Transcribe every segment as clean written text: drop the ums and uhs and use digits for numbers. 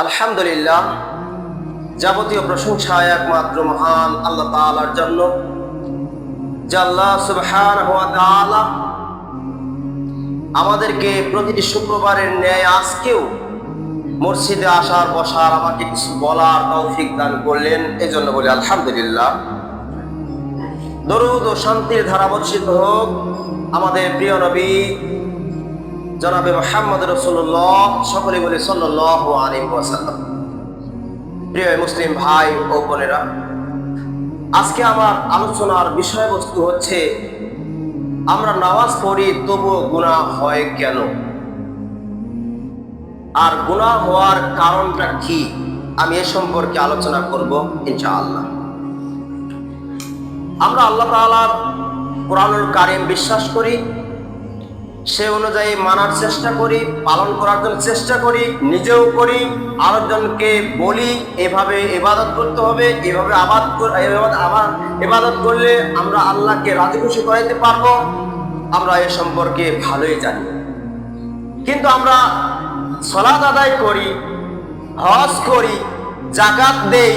আলহামদুলিল্লাহ, যাবতীয় প্রশংসা একমাত্র মহান আল্লাহ তাআলার জন্য। যে আল্লাহ সুবহানাহু ওয়া তাআলা আমাদেরকে প্রতিটি শুক্রবারের ন্যায় আজকেও মসজিদে আসার বসার আমাকে কিছু বলার তৌফিক দান করলেন, এজন্য বলি আলহামদুলিল্লাহ। দরুদ ও শান্তির ধারা বর্ষিত হোক আমাদের প্রিয় নবী জনাবে মুহাম্মদ রাসূলুল্লাহ, সকলে বলে সাল্লাল্লাহু আলাইহি ওয়াসাল্লাম। প্রিয় মুসলিম ভাই ও বোনেরা, আজকে আমার আলোচনার বিষয়বস্তু হচ্ছে আমরা নামাজ পড়ি তবুও গুনাহ হয় কেন, আর গুনাহ হওয়ার কারণটা কি, আমি এ সম্পর্কে আলোচনা করব ইনশাআল্লাহ। আমরা আল্লাহ তাআলার কোরআনুল কারীম বিশ্বাস করি, সে অনুযায়ী মানার চেষ্টা করি, পালন করার জন্য চেষ্টা করি, নিজেও করি, আরেকজনকে বলি এভাবে ইবাদত করতে হবে, এভাবে ইবাদত করলে আমরা আল্লাহকে রাজি খুশি করাইতে পারবো, আমরা এ সম্পর্কে ভালোই জানি। কিন্তু আমরা সালাত আদায় করি, হজ করি, যাকাত দেই,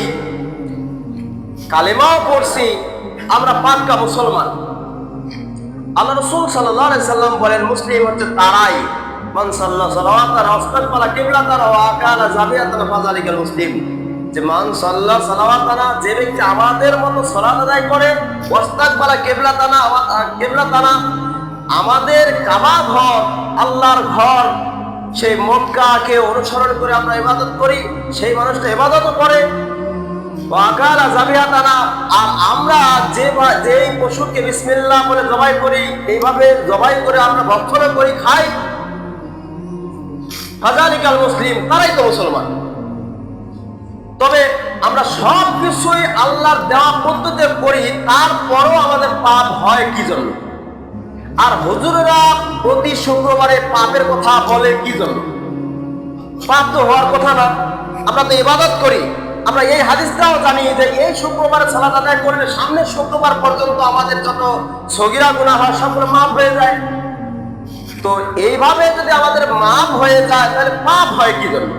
কালেমাও পড়ছি, আমরা পাক্কা মুসলমান। আল্লাহ রাসূল সাল্লাল্লাহু আলাইহি সাল্লাম বলেন, মুসলিম হচ্ছে তারাই মান সাল্লা সালাওয়াতান ওয়াস্তাকবালা কিবলাতান ওয়া আকালা যাবিয়াতান ফাযালিকাল মুসলিম। যে মান সাল্লা সালাওয়াতানা, যে ব্যক্তি আমাদের মতো সালাত আদায় করে, ওয়াস্তাকবালা কিবলাতানা আমাদের কাবা ঘর, আল্লাহর ঘর, সেই মক্কাকে অনুসরণ করে আমরা ইবাদত করি, সেই মানুষটা ইবাদতও করে। ওয়াকালা যাবিয়াতানা, আর আমরা যেই পশুকে বিসমিল্লাহ বলে জবাই করি, এইভাবে জবাই করে আমরা ভক্ষণ করি, খাই, ফাযালিকাল মুসলিম, তারাই তো মুসলমান। তবে আমরা সব কিছুই আল্লাহর দেওয়া পদ্ধতিতে করি, তারপরও আমাদের পাপ হয় কি জন্য? আর হুজুরেরা প্রতি শুক্রবারে পাপের কথা বলে কি জন্য? পাপ তো হওয়ার কথা না, আমরা তো ইবাদত করি। আমরা এই হাদিসটাও জানি যে এই শুক্রবারে সালাত আদায় করলে সামনের শুক্রবার পর্যন্ত আমাদের যত সগীরা গুনাহ হয় সবগুলো মাফ হয়ে যায়। তো এইভাবে যদি আমাদের মাফ হয়ে যায়, তাহলে পাপ হয় কি জন্য?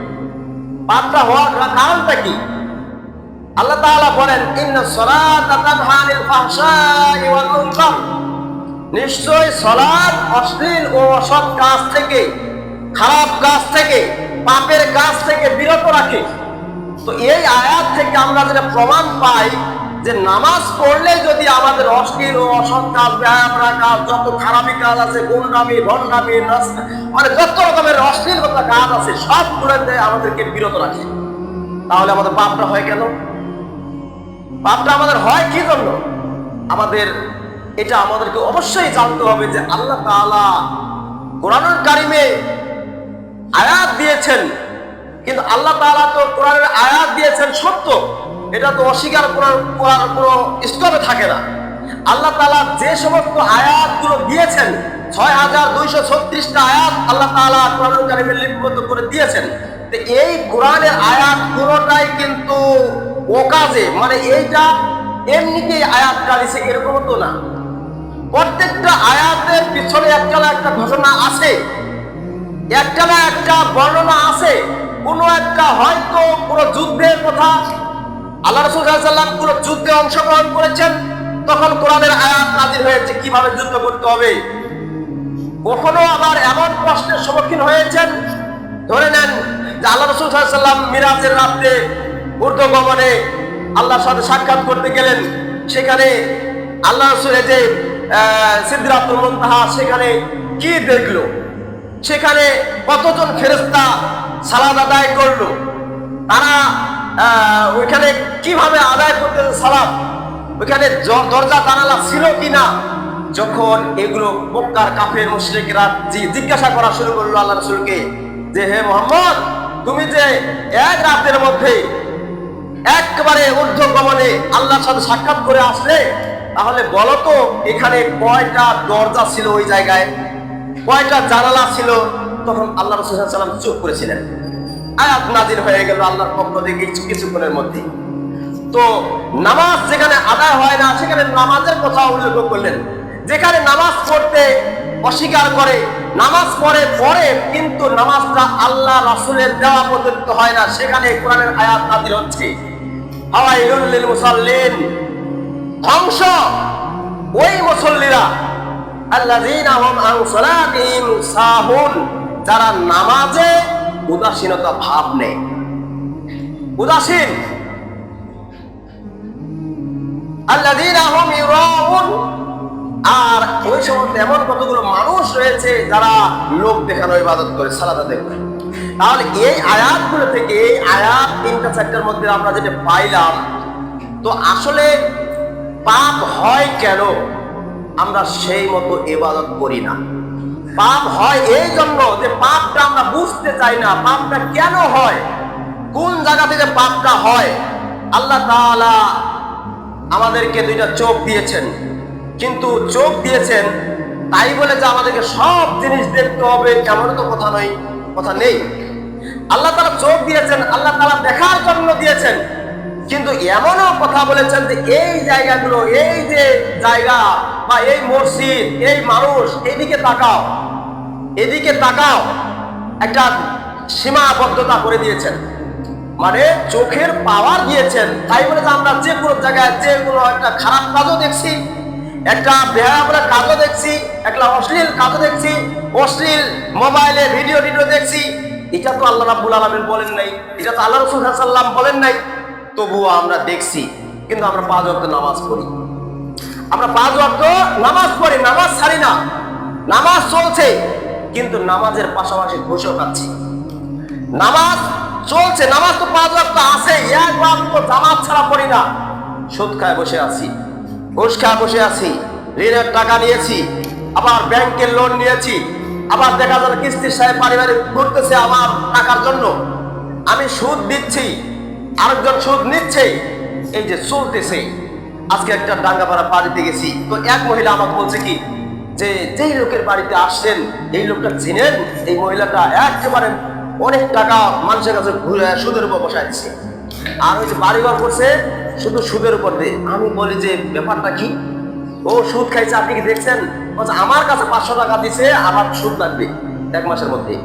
পাপটা হওয়ার কারণটা কি? আল্লাহ তাআলা বলেন, ইন্নাস সালাতা তানহা আনিল ফাহশাই ওয়াল মুনকার, নিশ্চয় সালাত অশ্লীল ও অসৎ কাজ থেকে, খারাপ কাজ থেকে, পাপের কাজ থেকে বিরত রাখে। তো এই আয়াত থেকে আমরা যেটা প্রমাণ পাই যে নামাজ পড়লে যদি আমাদের অশ্লীল ও অসৎ কাজ, বেহায়া কাজ, যত খারাপি কাজ আছে, গুন্ডামি, ভণ্ডামি, মানে যত রকমের অশ্লীলতা কাজ আছে, সবগুলোতে আমাদেরকে বিরত রাখে। তাহলে আমাদের পাপটা হয় কেন? পাপটা আমাদের হয় কি জন্য? এটা আমাদেরকে অবশ্যই জানতে হবে যে আল্লাহ তাআলা কোরআনুল কারীমে আয়াত দিয়েছেন, কিন্তু আল্লাহ তাআলা তো কোরআনের আয়াত দিয়েছেন সত্য, এটা তো অস্বীকার করার কোনো স্তরে থাকে না। আল্লাহ তাআলা যে সমস্ত আয়াতগুলো দিয়েছেন, ৬,২৩৬টা আয়াত আল্লাহ তাআলা কোরআনুল কারীমে লিপিবদ্ধ করে দিয়েছেন। তো এই কোরআনের আয়াত পুরোটাই কিন্তু ওকাজে, মানে এইটা এমনিতেই আয়াতটা দিয়েছে এরকম তো না। প্রত্যেকটা আয়াতের পিছনে একটা না একটা ঘটনা আছে, একটা না একটা বর্ণনা আছে। কোনো একটা হয়তো কোনো যুদ্ধের কথা, আল্লাহ রাসূল সাল্লাল্লাহু আলাইহি ওয়াসাল্লাম কোনো যুদ্ধে অংশগ্রহণ করেছেন, তখন কোরআনের আয়াত নাযিল হয়েছে কিভাবে যুদ্ধ করতে হবে। কখনো আবার এমন প্রশ্নের সম্মুখীন হয়েছেন, ধরে নেন যে আল্লাহ রাসূল সাল্লাল্লাহু আলাইহি ওয়াসাল্লাম মিরাজের রাতে ঊর্ধ্বগমনে আল্লাহর সাথে সাক্ষাৎ করতে গেলেন, সেখানে আল্লাহ রাসূলের যে সিদরাতুল মুনতাহা, সেখানে কি দেখলো, সেখানে কতজন ফেরেশতা সালাত আদায় করলো, তারা ওইখানে কিভাবে আদায় করতে সালাত, ওইখানে দরজা জানালা ছিল কিনা। যখন এগুলো মক্কার কাফের মুশরিকরা জিজ্ঞাসা করা শুরু করলো আল্লাহ রাসূলকে যে, হে মুহাম্মদ, তুমি যে এক রাতের মধ্যে একেবারে ঊর্ধ্বগমনে আল্লাহর সাথে সাক্ষাৎ করে আসলে, তাহলে বলো তো এখানে কয়টা দরজা ছিল, ওই জায়গায় কয়টা জানালা ছিল? তখন আল্লাহ রাসূল সাল্লাল্লাহু আলাইহি ওয়াসাল্লাম চুপ করেছিলেন। আয়াত নাযিল হয়ে গেল আল্লাহর পক্ষ থেকে কিছুক্ষণের মধ্যে। তো নামাজ যেখানে আদায় হয় না, সেখানে নামাজের কথা উল্লেখ করলেন। যেখানে নামাজ পড়তে অস্বীকার করে, নামাজ পড়ে পড়ে কিন্তু নামাজটা আল্লাহ রাসূলের দেওয়া পদ্ধতি হয় না, সেখানে কোরআনের আয়াত নাযিল হচ্ছে, ফাওয়াইলুল লিল মুসাল্লিন, ধ্বংস ওই মুসল্লিরা, আল্লাযীনা হুম আন সালাতিহিম সাহুন, যারা নামাজে উদাসীনতা ভাব নেই, উদাসীন, আল্লাযীনা হুম ইউরাউন। আর ওই সময় এমন কতগুলো মানুষ রয়েছে যারা লোক দেখানো ইবাদত করে, সালাত আদায় করে। তাহলে এই আয়াতগুলো থেকে, এই আয়াত ৩-৪টার মধ্যে আমরা যেটা পাইলাম, তো আসলে পাপ হয় কেন? আমরা সেই মতো ইবাদত করি না। পাপ হয় এই জন্য যে পাপটা আমরা বুঝতে চাই না, পাপটা কেন হয়, কোন জায়গা থেকে পাপটা হয়। আল্লাহ তাআলা আমাদেরকে দুইটা চোখ দিয়েছেন, কিন্তু চোখ দিয়েছেন তাই বলে যে আমাদেরকে সব জিনিস দেখতে হবে এমন তো কথা নয়, কথা নেই। আল্লাহ তাআলা চোখ দিয়েছেন, আল্লাহ তাআলা দেখার জন্য দিয়েছেন, কিন্তু এমনও কথা বলেছেন যে এই জায়গাগুলো, এই যে জায়গা বা এই মসজিদ, এই মানুষ, এদিকে তাকাও, এদিকে তাকাও, একটা সীমাবদ্ধতা করে দিয়েছেন, মানে চোখের পাওয়ার দিয়েছেন। তাই বলে যে আমরা যে কোনো জায়গায় যে কোনো একটা খারাপ কাজও দেখছি, একটা বেহায়া কাজও দেখছি, একটা অশ্লীল কাজও দেখছি, অশ্লীল মোবাইলে ভিডিও দেখছি, এটা তো আল্লাহ রাব্বুল আলামিন বলেন নাই, এটা তো আল্লাহ রাসূল সাল্লাল্লাহু আলাইহি ওয়াসাল্লাম বলেন নাই, তবুও আমরা দেখছি। কিন্তু আমরা 5 ওয়াক্ত নামাজ পড়ি, আমরা 5 ওয়াক্ত নামাজ পড়ি, নামাজ ছাড়ি না, নামাজ চলছে, কিন্তু নামাজের পাশাপাশি ঘুষও খাচ্ছি। নামাজ চলছে, নামাজ তো 5 ওয়াক্ত আছে, এক ওয়াক্ত জামাত ছাড়া পড়ি না, সুদ খায় বসে আছি, ঘুষ খায় বসে আছি, ঋণের টাকা নিয়েছি, আবার ব্যাংকের লোন নিয়েছি, আবার দেখা যাবে কিস্তির সাহেব পারিবারিক ঘুরতেছে আমার টাকার জন্য, আমি সুদ দিচ্ছি, আরেকজন সুদ নিচ্ছে, এই যে চলতেছে। আজকে একটা ডাঙ্গাপাড়া বাড়িতে গেছি, তো এক মহিলা আমাকে বলছে কি যে যেই লোকের বাড়িতে আসছেন এই লোকটা চিনেন, এই মহিলাটা একেবারে অনেক টাকা মানুষের কাছে সুদের উপর বসায় দিচ্ছে, আর ওই যে বাড়িঘর করছে শুধু সুদের উপর দিয়ে। আমি বলি যে ব্যাপারটা কি, ও সুদ খাইছে, আপনি কি দেখছেন? বলছে আমার কাছে 500 টাকা দিছে, আমার সুদ লাগবে 1 মাসের মধ্যে।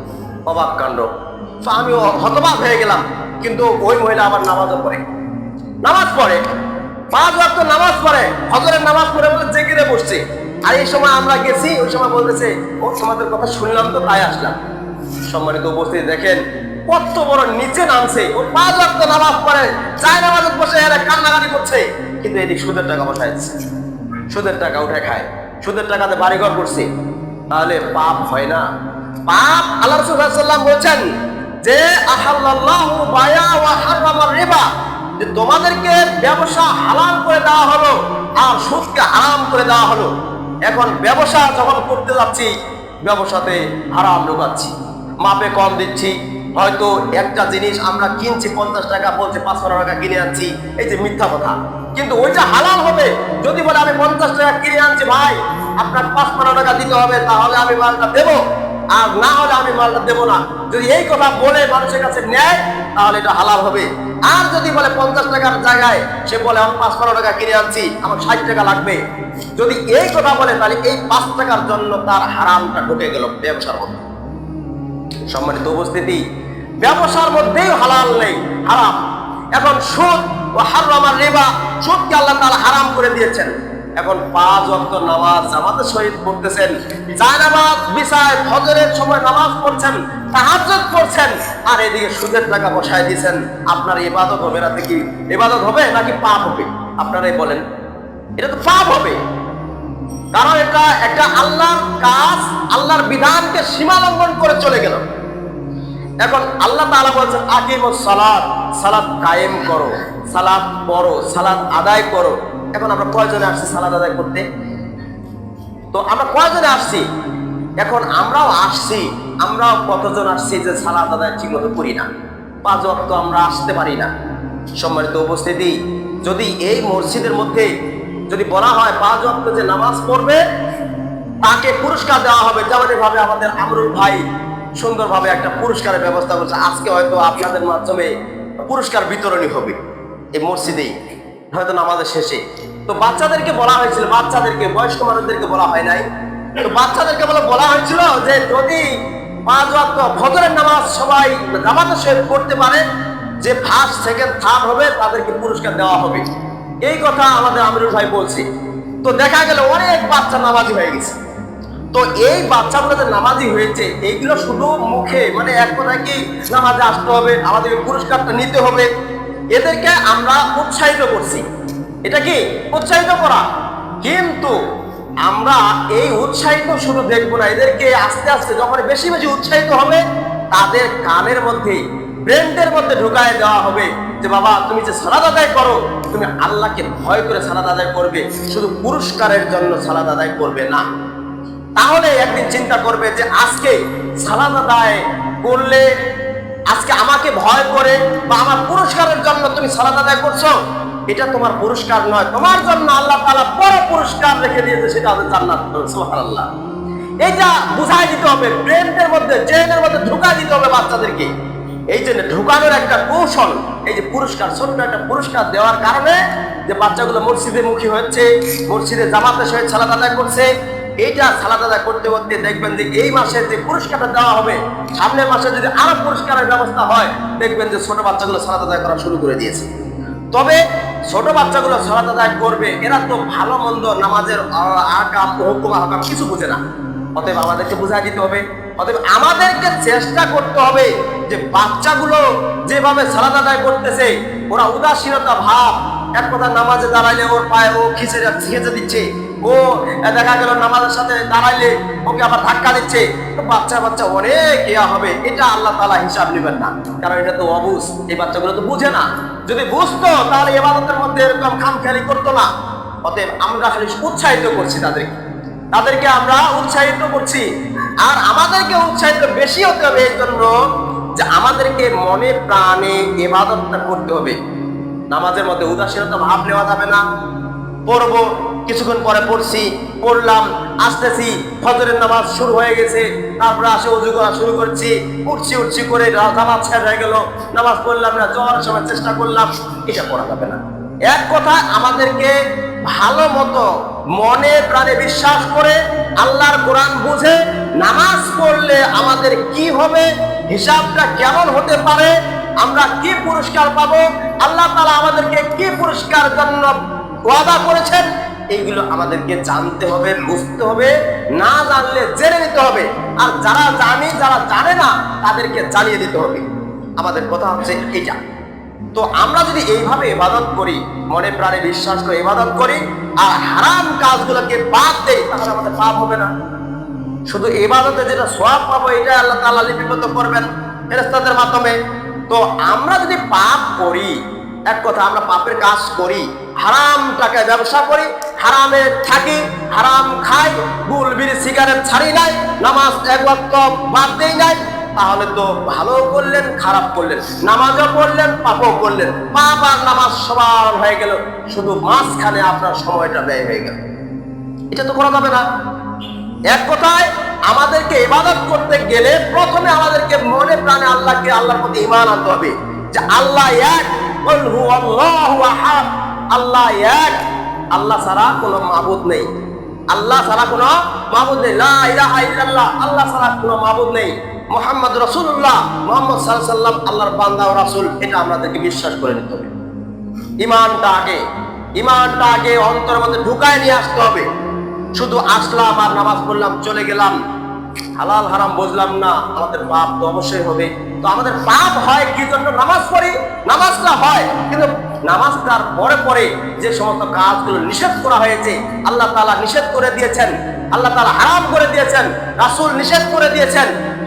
অবাক কাণ্ড। তো আমি হতবাক হয়ে গেলাম। কিন্তু ওই মহিলা আবার নামাজও পড়ে, নামাজ পড়ে, 5 ওয়াক্ত নামাজ পড়ে, ফজরের নামাজ পড়ে বলে জেগে বসছে। আর এই সময় আমরা গেছি, ওই সময় বলতেছে ও তোমাদের কথা শুনলাম তো তাই আসলাম। সম্মানিত উপস্থিতি, দেখেন কত বড় নিচে নামছে। ও 5 ওয়াক্ত নামাজ পড়ে, চায় নামাজে বসে এরা কান্নাকাটি করছে, কিন্তু এদিক সুদের টাকা বসায় দিচ্ছে, সুদের টাকা উঠে খায়, সুদের টাকাতে বাড়িঘর করছে। তাহলে পাপ হয় না? পাপ আল্লাহ রাসূল সাল্লাল্লাহু আলাইহি ওয়াসাল্লাম বলেছেন যে আহাল্লাল্লাহু বায়া ওয়া হারামার রিবা, যে তোমাদেরকে ব্যবসা হালাল করে দেওয়া হলো আর সুদকে হারাম করে দেওয়া হলো। এখন ব্যবসা যখন করতে যাচ্ছি, ব্যবসাতে হারাম ঢোকাচ্ছি, মাপে কম দিচ্ছি, হয়তো একটা জিনিস আমরা কিনছি 50 টাকা, বলছে 5-12 টাকা কিনে আনছি, এই যে মিথ্যা কথা। কিন্তু ওইটা হালাল হবে যদি বলে আমি 50 টাকা কিনে আনছি, ভাই আপনার 5-12 টাকা দিতে হবে, তাহলে আমি মালটা দেবো, আর না হলে আমি মালটা দেবো না। যদি এই কথা বলে মানুষের কাছে নেয়, তাহলে এটা হালাল হবে। আর যদি বলে 50 টাকার জায়গায় সে বলে আমি 5-12 টাকা কিনে আনছি, আমার 60 টাকা লাগবে, যদি এই কথা বলে, তাহলে এই 5 টাকার জন্য তার হারামটা ঢুকে গেল ব্যবসার মধ্যে। সম্মানিত উপস্থিতি, ব্যবসার মধ্যেই হালাল নেই, হারাম। এখন সুদ ও হারামার রিবা, সুদকে আল্লাহ তাআলা হারাম করে দিয়েছেন। এখন 5 ওয়াক্ত নামাজ জামাতের সহিত পড়তেছেন, জায়নামাজ বিছায় ফজরের সময় নামাজ পড়ছেন, তাহাজ্জুদ পড়ছেন, আর এদিকে সুদের টাকা বসায় দিয়েছেন। আপনার ইবাদত হবে না? কি ইবাদত হবে নাকি পাপ হবে? আপনারাই বলেন। এটা তো পাপ হবে, কারণ এটা একটা আল্লাহর কাজ, আল্লাহর বিধানকে সীমা লঙ্ঘন করে চলে গেল। এখন আল্লাহ তাআলা বলছেন আকিমুস সালাত, সালাত কায়েম করো, সালাত পড়ো, সালাত আদায় করো। এখন আমরা কয়জনে আসছি সালাত আদায় করতে? তো আমরা কয়জনে আসছি? এখন আমরাও আসছি, আমরাও কতজন আসছি যে সালাত আদায় ঠিকমতো করি না, 5 ওয়াক্ত আমরা আসতে পারি না। সম্মানিত উপস্থিতি, যদি এই মসজিদের মধ্যে যদি বলা হয় 5 ওয়াক্ত যে নামাজ পড়বে তাকে পুরস্কার দেওয়া হবে, যেমন ভাবে আমাদের আমরুল ভাই সুন্দরভাবে একটা পুরস্কারের ব্যবস্থা করছে, আজকে হয়তো আপনাদের মাধ্যমে পুরস্কার বিতরণী হবে এই মসজিদেই, হয়তো নামাজের শেষে। তো বাচ্চাদেরকে বলা হয়েছিল, বাচ্চাদেরকে, বয়স্ক মানুষদেরকে বলা হয় নাই, তো বাচ্চাদেরকে বলা হয়েছিল যে যদি 5 ওয়াক্ত ফজরের নামাজ সবাই জামাতের সহিত পড়তে পারে, যে ফার্স্ট সেকেন্ড থার্ড হবে তাদেরকে পুরস্কার দেওয়া হবে। এই কথা আমাদের আমিরুল ভাই বলছে। তো দেখা গেল অনেক বাচ্চা নামাজি হয়ে গেছে। তো এই বাচ্চাগুলো যে নামাজি হয়েছে, এইগুলো শুধু মুখে মানে এক কথা কি নামাজে আসতে হবে, আমাদেরকে পুরস্কারটা নিতে হবে, এদেরকে আমরা উৎসাহিত করছি। এটা কি উৎসাহিত করা। কিন্তু আমরা এই উৎসাহিত শুধু দেখবো না, এদেরকে আস্তে আস্তে যখন বেশি বেশি উৎসাহিত হবে তাদের কানের মধ্যে ব্রেনের মধ্যে ঢুকায় দেওয়া হবে যে বাবা তুমি যে সালাত আদায় করো, তুমি আল্লাহকে ভয় করে সালাত আদায় করবে, শুধু পুরস্কারের জন্য সালাত আদায় করবে না। তাহলে একদিন চিন্তা করবে যে আজকে সালাত আদায় করলে, আজকে আমাকে ভয় করে বা আমার পুরস্কারের জন্য তুমি সালাত আদায় করছো, এটা তোমার পুরস্কার নয়, তোমার জন্য আল্লাহ তাআলা বড় পুরস্কার রেখে দিয়েছে, সেটা হচ্ছে জান্নাত। সুবহানাল্লাহ। এইটা বুঝাই দিতে হবে, ব্রেনের মধ্যে জেনের মধ্যে ঢুকাই দিতে হবে বাচ্চাদেরকে। এই জন্য ঢুকানোর একটা কৌশল, এই যে পুরস্কার, ছোট্ট একটা পুরস্কার দেওয়ার কারণে যে বাচ্চাগুলো মসজিদে মুখী হচ্ছে, মসজিদে জামাতের সহিত সালাত আদায় করছে, এইটা সালাত আদায় করতে করতে দেখবেন যে এই মাসে যে পুরস্কারটা দেওয়া হবে, সামনের মাসে যদি আরো পুরস্কারের ব্যবস্থা হয়, দেখবেন যে ছোট বাচ্চাগুলো সালাত আদায় করা শুরু করে দিয়েছে। তবে ছোট বাচ্চাগুলো সালাত আদায় করবে, এরা তো ভালো মন্দ নামাজের আকাম হুকুম আহকাম কিছু বুঝে না। অতএব আমাদেরকে বুঝাই দিতে হবে, অতএব আমাদেরকে চেষ্টা করতে হবে যে বাচ্চাগুলো যেভাবে সালাত আদায় করতেছে, ওরা উদাসীনতা ভাব, এক কথা নামাজে দাঁড়াইলে ওর পায়ে ও খিঁচে দিচ্ছে, ও দেখা গেল নামাজের সাথে দাঁড়াইলে ওকে আবার ধাক্কা দিচ্ছে, তো বাচ্চা অনেক ইয়া হবে। এটা আল্লাহ তাআলা হিসাব নেবেন না, কারণ এটা তো অবুঝ, এই বাচ্চাগুলো তো বুঝে না। যদি বুঝতো তাহলে ইবাদতের মধ্যে এরকম খামখেয়ালি করতো না। অতএব আমরা খালি উৎসাহিত করছি তাদেরকে আমরা উৎসাহিত করছি। আর আমাদেরকে উৎসাহিত বেশি হতে হবে এই জন্য যে আমাদেরকে মনে প্রাণে ইবাদতটা করতে হবে। নামাজের মধ্যে উদাসীনতা ভাব নেওয়া যাবে না। পড়বো, কিছুক্ষণ পরে পড়লাম, আসতেছি, ফজরের নামাজ শুরু হয়ে গেছে, তারপরে আসে ওযু করা শুরু করছি, উঠছি করে জামাত শেষ হয়ে গেল, নামাজ পড়লাম না, যাওয়ার সময় চেষ্টা করলাম, এটা করা যাবে না। এক কথা আমাদেরকে ভালো মতো মনে প্রাণে বিশ্বাস করে আল্লাহর কোরআন বুঝে নামাজ পড়লে আমাদের কি হবে, হিসাবটা কেমন হতে পারে, আমরা কি পুরস্কার পাবো, আল্লাহ তাআলা আমাদেরকে কি পুরস্কার জন্য ওয়াদা করেছেন, এইগুলো আমাদেরকে জানতে হবে, বুঝতে হবে। না জানলে জেনে নিতে হবে, আর যারা জানে না তাদেরকে জানিয়ে দিতে হবে। আমাদের কথা হচ্ছে এইটা। তো আমরা যদি এইভাবে ইবাদত করি, মনে প্রাণে বিশ্বাস করে ইবাদত করি, আর হারাম কাজগুলোকে বাদ দেই, তাহলে আমাদের পাপ হবে না। শুধু ইবাদতে যেটা সওয়াব পাবো, এটা আল্লাহ তাআলা লিপিবদ্ধ করবেন ফেরেশতাদের মাধ্যমে। তো আমরা যদি পাপ করি, এক কথা আমরা পাপের কাজ করি, হারাম টাকায় ব্যবসা করি, হারামে থাকি, হারাম খাই, গুল বিড়ি সিগারেট ছাড়ি নাই, নামাজ এক ওয়াক্ত বাদ দেই নাই, তাহলে তো ভালো করলেন খারাপ করলেন, নামাজও পড়লেন পাপও করলেন, পাপ আর নামাজ সমান হয়ে গেল, শুধু মাঝখানে আপনার সময়টা ব্যয় হয়ে গেল। এটা তো করা যাবে না। এক কথায় আমাদেরকে ইবাদত করতে গেলে প্রথমে আমাদেরকে মনে প্রাণে আল্লাহর প্রতি ঈমান আনতে হবে যে আল্লাহ এক, কুল হুয়াল্লাহু আহাদ, আল্লাহ এক, আল্লাহ ছাড়া কোনো মাবুদ নেই, আল্লাহ ছাড়া কোনো মাবুদ নেই, লা ইলাহা ইল্লাল্লাহ, আল্লাহ ছাড়া কোনো মাবুদ নেই, মুহাম্মদ রাসূলুল্লাহ, মুহাম্মদ সাল্লাল্লাহু আলাইহি ওয়াসাল্লাম আল্লাহর বান্দা ও রাসূল, এটা আমাদেরকে বিশ্বাস করে নিতে হবে। ঈমানটা আগে অন্তরের মধ্যে ঢুকায় নিয়ে আসতে হবে। শুধু আসলাম আর নামাজ পড়লাম চলে গেলাম, হালাল হারাম বুঝলাম না, আমাদের পাপ তো অবশ্যই হবে। তো আমাদের পাপ হয় কি জন্য? নামাজ পড়ি, নামাজটা হয়, কিন্তু নামাজটার পরে যে সমস্ত কাজগুলো নিষেধ করা হয়েছে, আল্লাহ তাআলা নিষেধ করে দিয়েছেন, আল্লাহ তাআলা হারাম করে দিয়েছেন, রাসূল নিষেধ করে দিয়েছেন,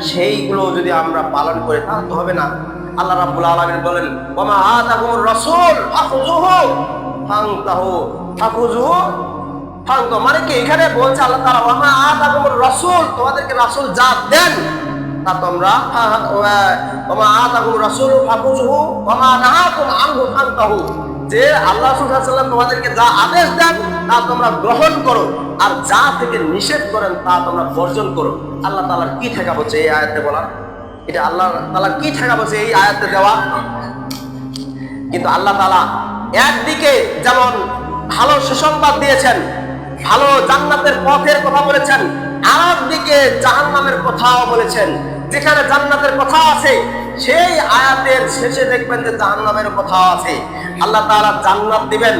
সেইগুলো যদি আমরা পালন করি তাহলে তো হবে না। আল্লাহ রাব্বুল আলামিন বলেন, ওয়া মা আতাকুমুর রাসূল ফাখুযুহু ফাখুযুহু, মানে কি এখানে বলছে আল্লাহ তাআলা, ওয়া মা আতাকুমুর রাসূল, তোমাদেরকে রাসূল যা দেন তা তোমরা, ওয়া মা আতাকুমুর রাসূল ফাখুযুহু ওয়া মা নাহাকুম আনহু ফান্তাহু, যে আল্লাহ রাসূল সাল্লাল্লাহু আলাইহি ওয়াসাল্লাম তোমাদেরকে যা আদেশ দেন তা তোমরা গ্রহণ করো, আর যা থেকে নিষেধ করেন তা তোমরা বর্জন করো। আল্লাহ তাআলার কি ঠেকা বলছে এই আয়াতে বলা? এটা আল্লাহ তাআলার কি ঠেকা বলছে এই আয়াতে দেওয়া? কিন্তু আল্লাহ তাআলা একদিকে যেমন ভালো সুসংবাদ দিয়েছেন, ভালো জান্নাতের পথের কথা বলেছেন, আর একদিকে জাহান্নামের কথাও বলেছেন। যেখানে জান্নাতের কথা আছে সেই আয়াতের শেষে দেখবেন যে জাহান্নামের কথা আছে। আল্লাহ তাআলা জান্নাত দিবেন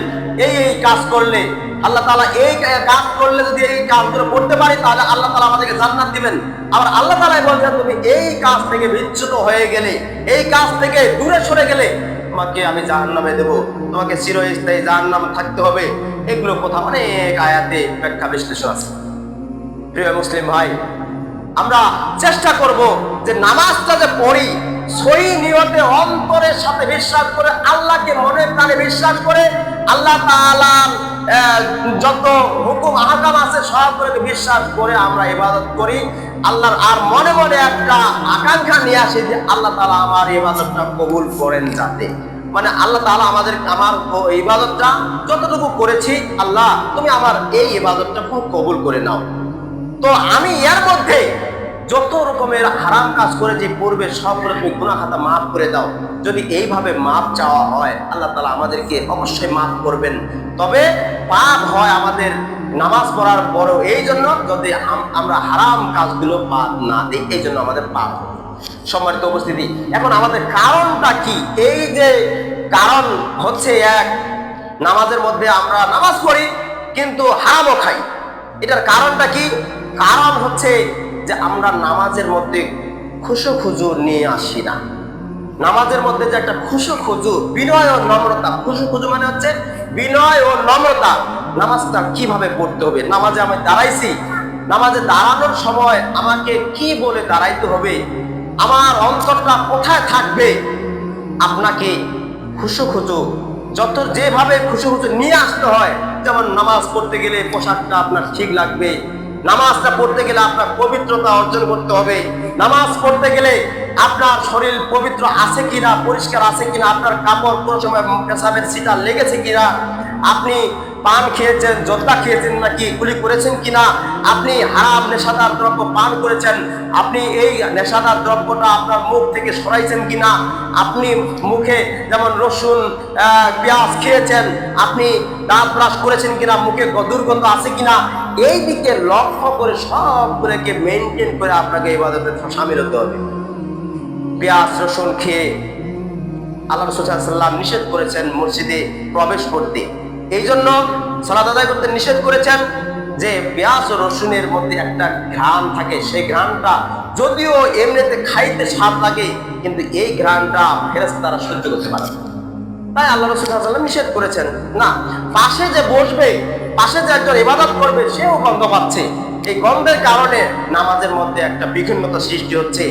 এই কাজ করলে, আল্লাহ তাআলা এই কাজ করলে যদি এই কাজগুলো করতে পারি তাহলে আল্লাহ তাআলা আমাদেরকে জান্নাত দিবেন। আবার আল্লাহ তাআলা বলছেন তুমি এই কাজ থেকে বিচ্যুত হয়ে গেলে, এই কাজ থেকে দূরে সরে গেলে তোমাকে আমি জাহান্নামে দেব, তোমাকে চিরস্থায়ী জাহান্নামে থাকতে হবে। এগুলো কথা অনেক আয়াতে ব্যাখ্যা বিশ্লেষণ আছে। প্রিয় মুসলিম ভাই, আমরা চেষ্টা করব যে নামাজটা যে পড়ি সহি নিয়তে অন্তরের সাথে বিশ্বাস করে, আল্লাহকে মনে প্রাণে বিশ্বাস করে, আল্লাহ তাআলার যত হুকুম আহকাম আছে সব করে বিশ্বাস করে আমরা ইবাদত করি আল্লাহর। আর মনে মনে একটা আকাঙ্ক্ষা নিয়ে আসে যে আল্লাহ তাআলা আমার ইবাদতটা কবুল করেন, যাতে মানে আল্লাহ তাআলা আমার ইবাদতটা যতটুকু করেছি আল্লাহ তুমি আমার এই ইবাদতটা খুব কবুল করে নাও। তো আমি এর মধ্যে যত রকমের হারাম কাজ করেছি পূর্বে সবগুলো তুমি গুনাহ খাতা মাফ করে দাও। যদি এইভাবে মাফ চাওয়া হয় আল্লাহ তাআলা আমাদেরকে অবশ্যই মাফ করবেন। তবে পাপ হয় আমাদের নামাজ পড়ার পরও, এই জন্য যদি আমরা হারাম কাজগুলো বাদ না দিই এই জন্য আমাদের পাপ। সম্মানিত উপস্থিতি, এখন আমাদের কারণটা কি? এই যে কারণ হচ্ছে এক, নামাজের মধ্যে আমরা নামাজ পড়ি কিন্তু হারামও খাই। এটার কারণটা কি? কারণ হচ্ছে যে আমরা নামাজের মধ্যে খুশু নিয়ে আসি না। নামাজের মধ্যে যে একটা খুশু বিনয় ও নম্রতা, খুশু মানে হচ্ছে বিনয় ও নম্রতা। নামাজটা কিভাবে পড়তে হবে, নামাজে আমি দাঁড়াইছি, নামাজে দাঁড়ানোর সময় আমাকে কি বলে দাঁড়াইতে হবে, আমার অন্তরটা কোথায় থাকবে, আপনাকে খুশু যত যেভাবে খুশু নিয়ে আসতে হয়। যেমন নামাজ পড়তে গেলে পোশাকটা আপনার ঠিক লাগবে, নামাজটা পড়তে গেলে আপনার পবিত্রতা অর্জন করতে হবে, নামাজ পড়তে গেলে আপনার শরীর পবিত্র আছে কিনা, পরিষ্কার আছে কিনা, আপনার কাপড় কোনো সময় পেশাবের ছিটা লেগেছে কিনা, আপনি পান খেয়েছেন, জর্দা খেয়েছেন নাকি গুলি করেছেন কিনা, আপনি হারাম নেশাদার দ্রব্য পান করেছেন, আপনি এই নেশাদার দ্রব্যটা আপনার মুখ থেকে সরাইছেন কিনা, আপনি মুখে যেমন রসুন পেঁয়াজ খেয়েছেন, আপনি দাঁত ব্রাশ করেছেন কিনা, মুখে দুর্গন্ধ আছে কিনা, এই দিকে লক্ষ্য করে সবগুলোকে মেনটেন করে আপনাকে ইবাদতে শামিল হতে হবে। পেঁয়াজ রসুন খেয়ে আল্লাহ রাসূল সাল্লাল্লাহু আলাইহি ওয়াসাল্লাম নিষেধ করেছেন মসজিদে প্রবেশ করতে। এই জন্য সালাত আদায় করতে নিষেধ করেছেন যে পেঁয়াজ ও রসুনের মধ্যে একটা ঘ্রাণ থাকে, সেই ঘ্রাণটা যদিও এমনিতে খাইতে স্বাদ লাগে কিন্তু এই ঘ্রাণটা ফেরেশতারা সহ্য করতে পারে না। তাই আল্লাহ রাসূল সাল্লাল্লাহু আলাইহি ওয়াসাল্লাম নিষেধ করেছেন। না, পাশে যে বসবে, পাশে যে একজন ইবাদত করবে সেও গন্ধ পাচ্ছে। এই গন্ধের কারণে নামাজের মধ্যে একটা বিঘ্নতা সৃষ্টি হচ্ছে।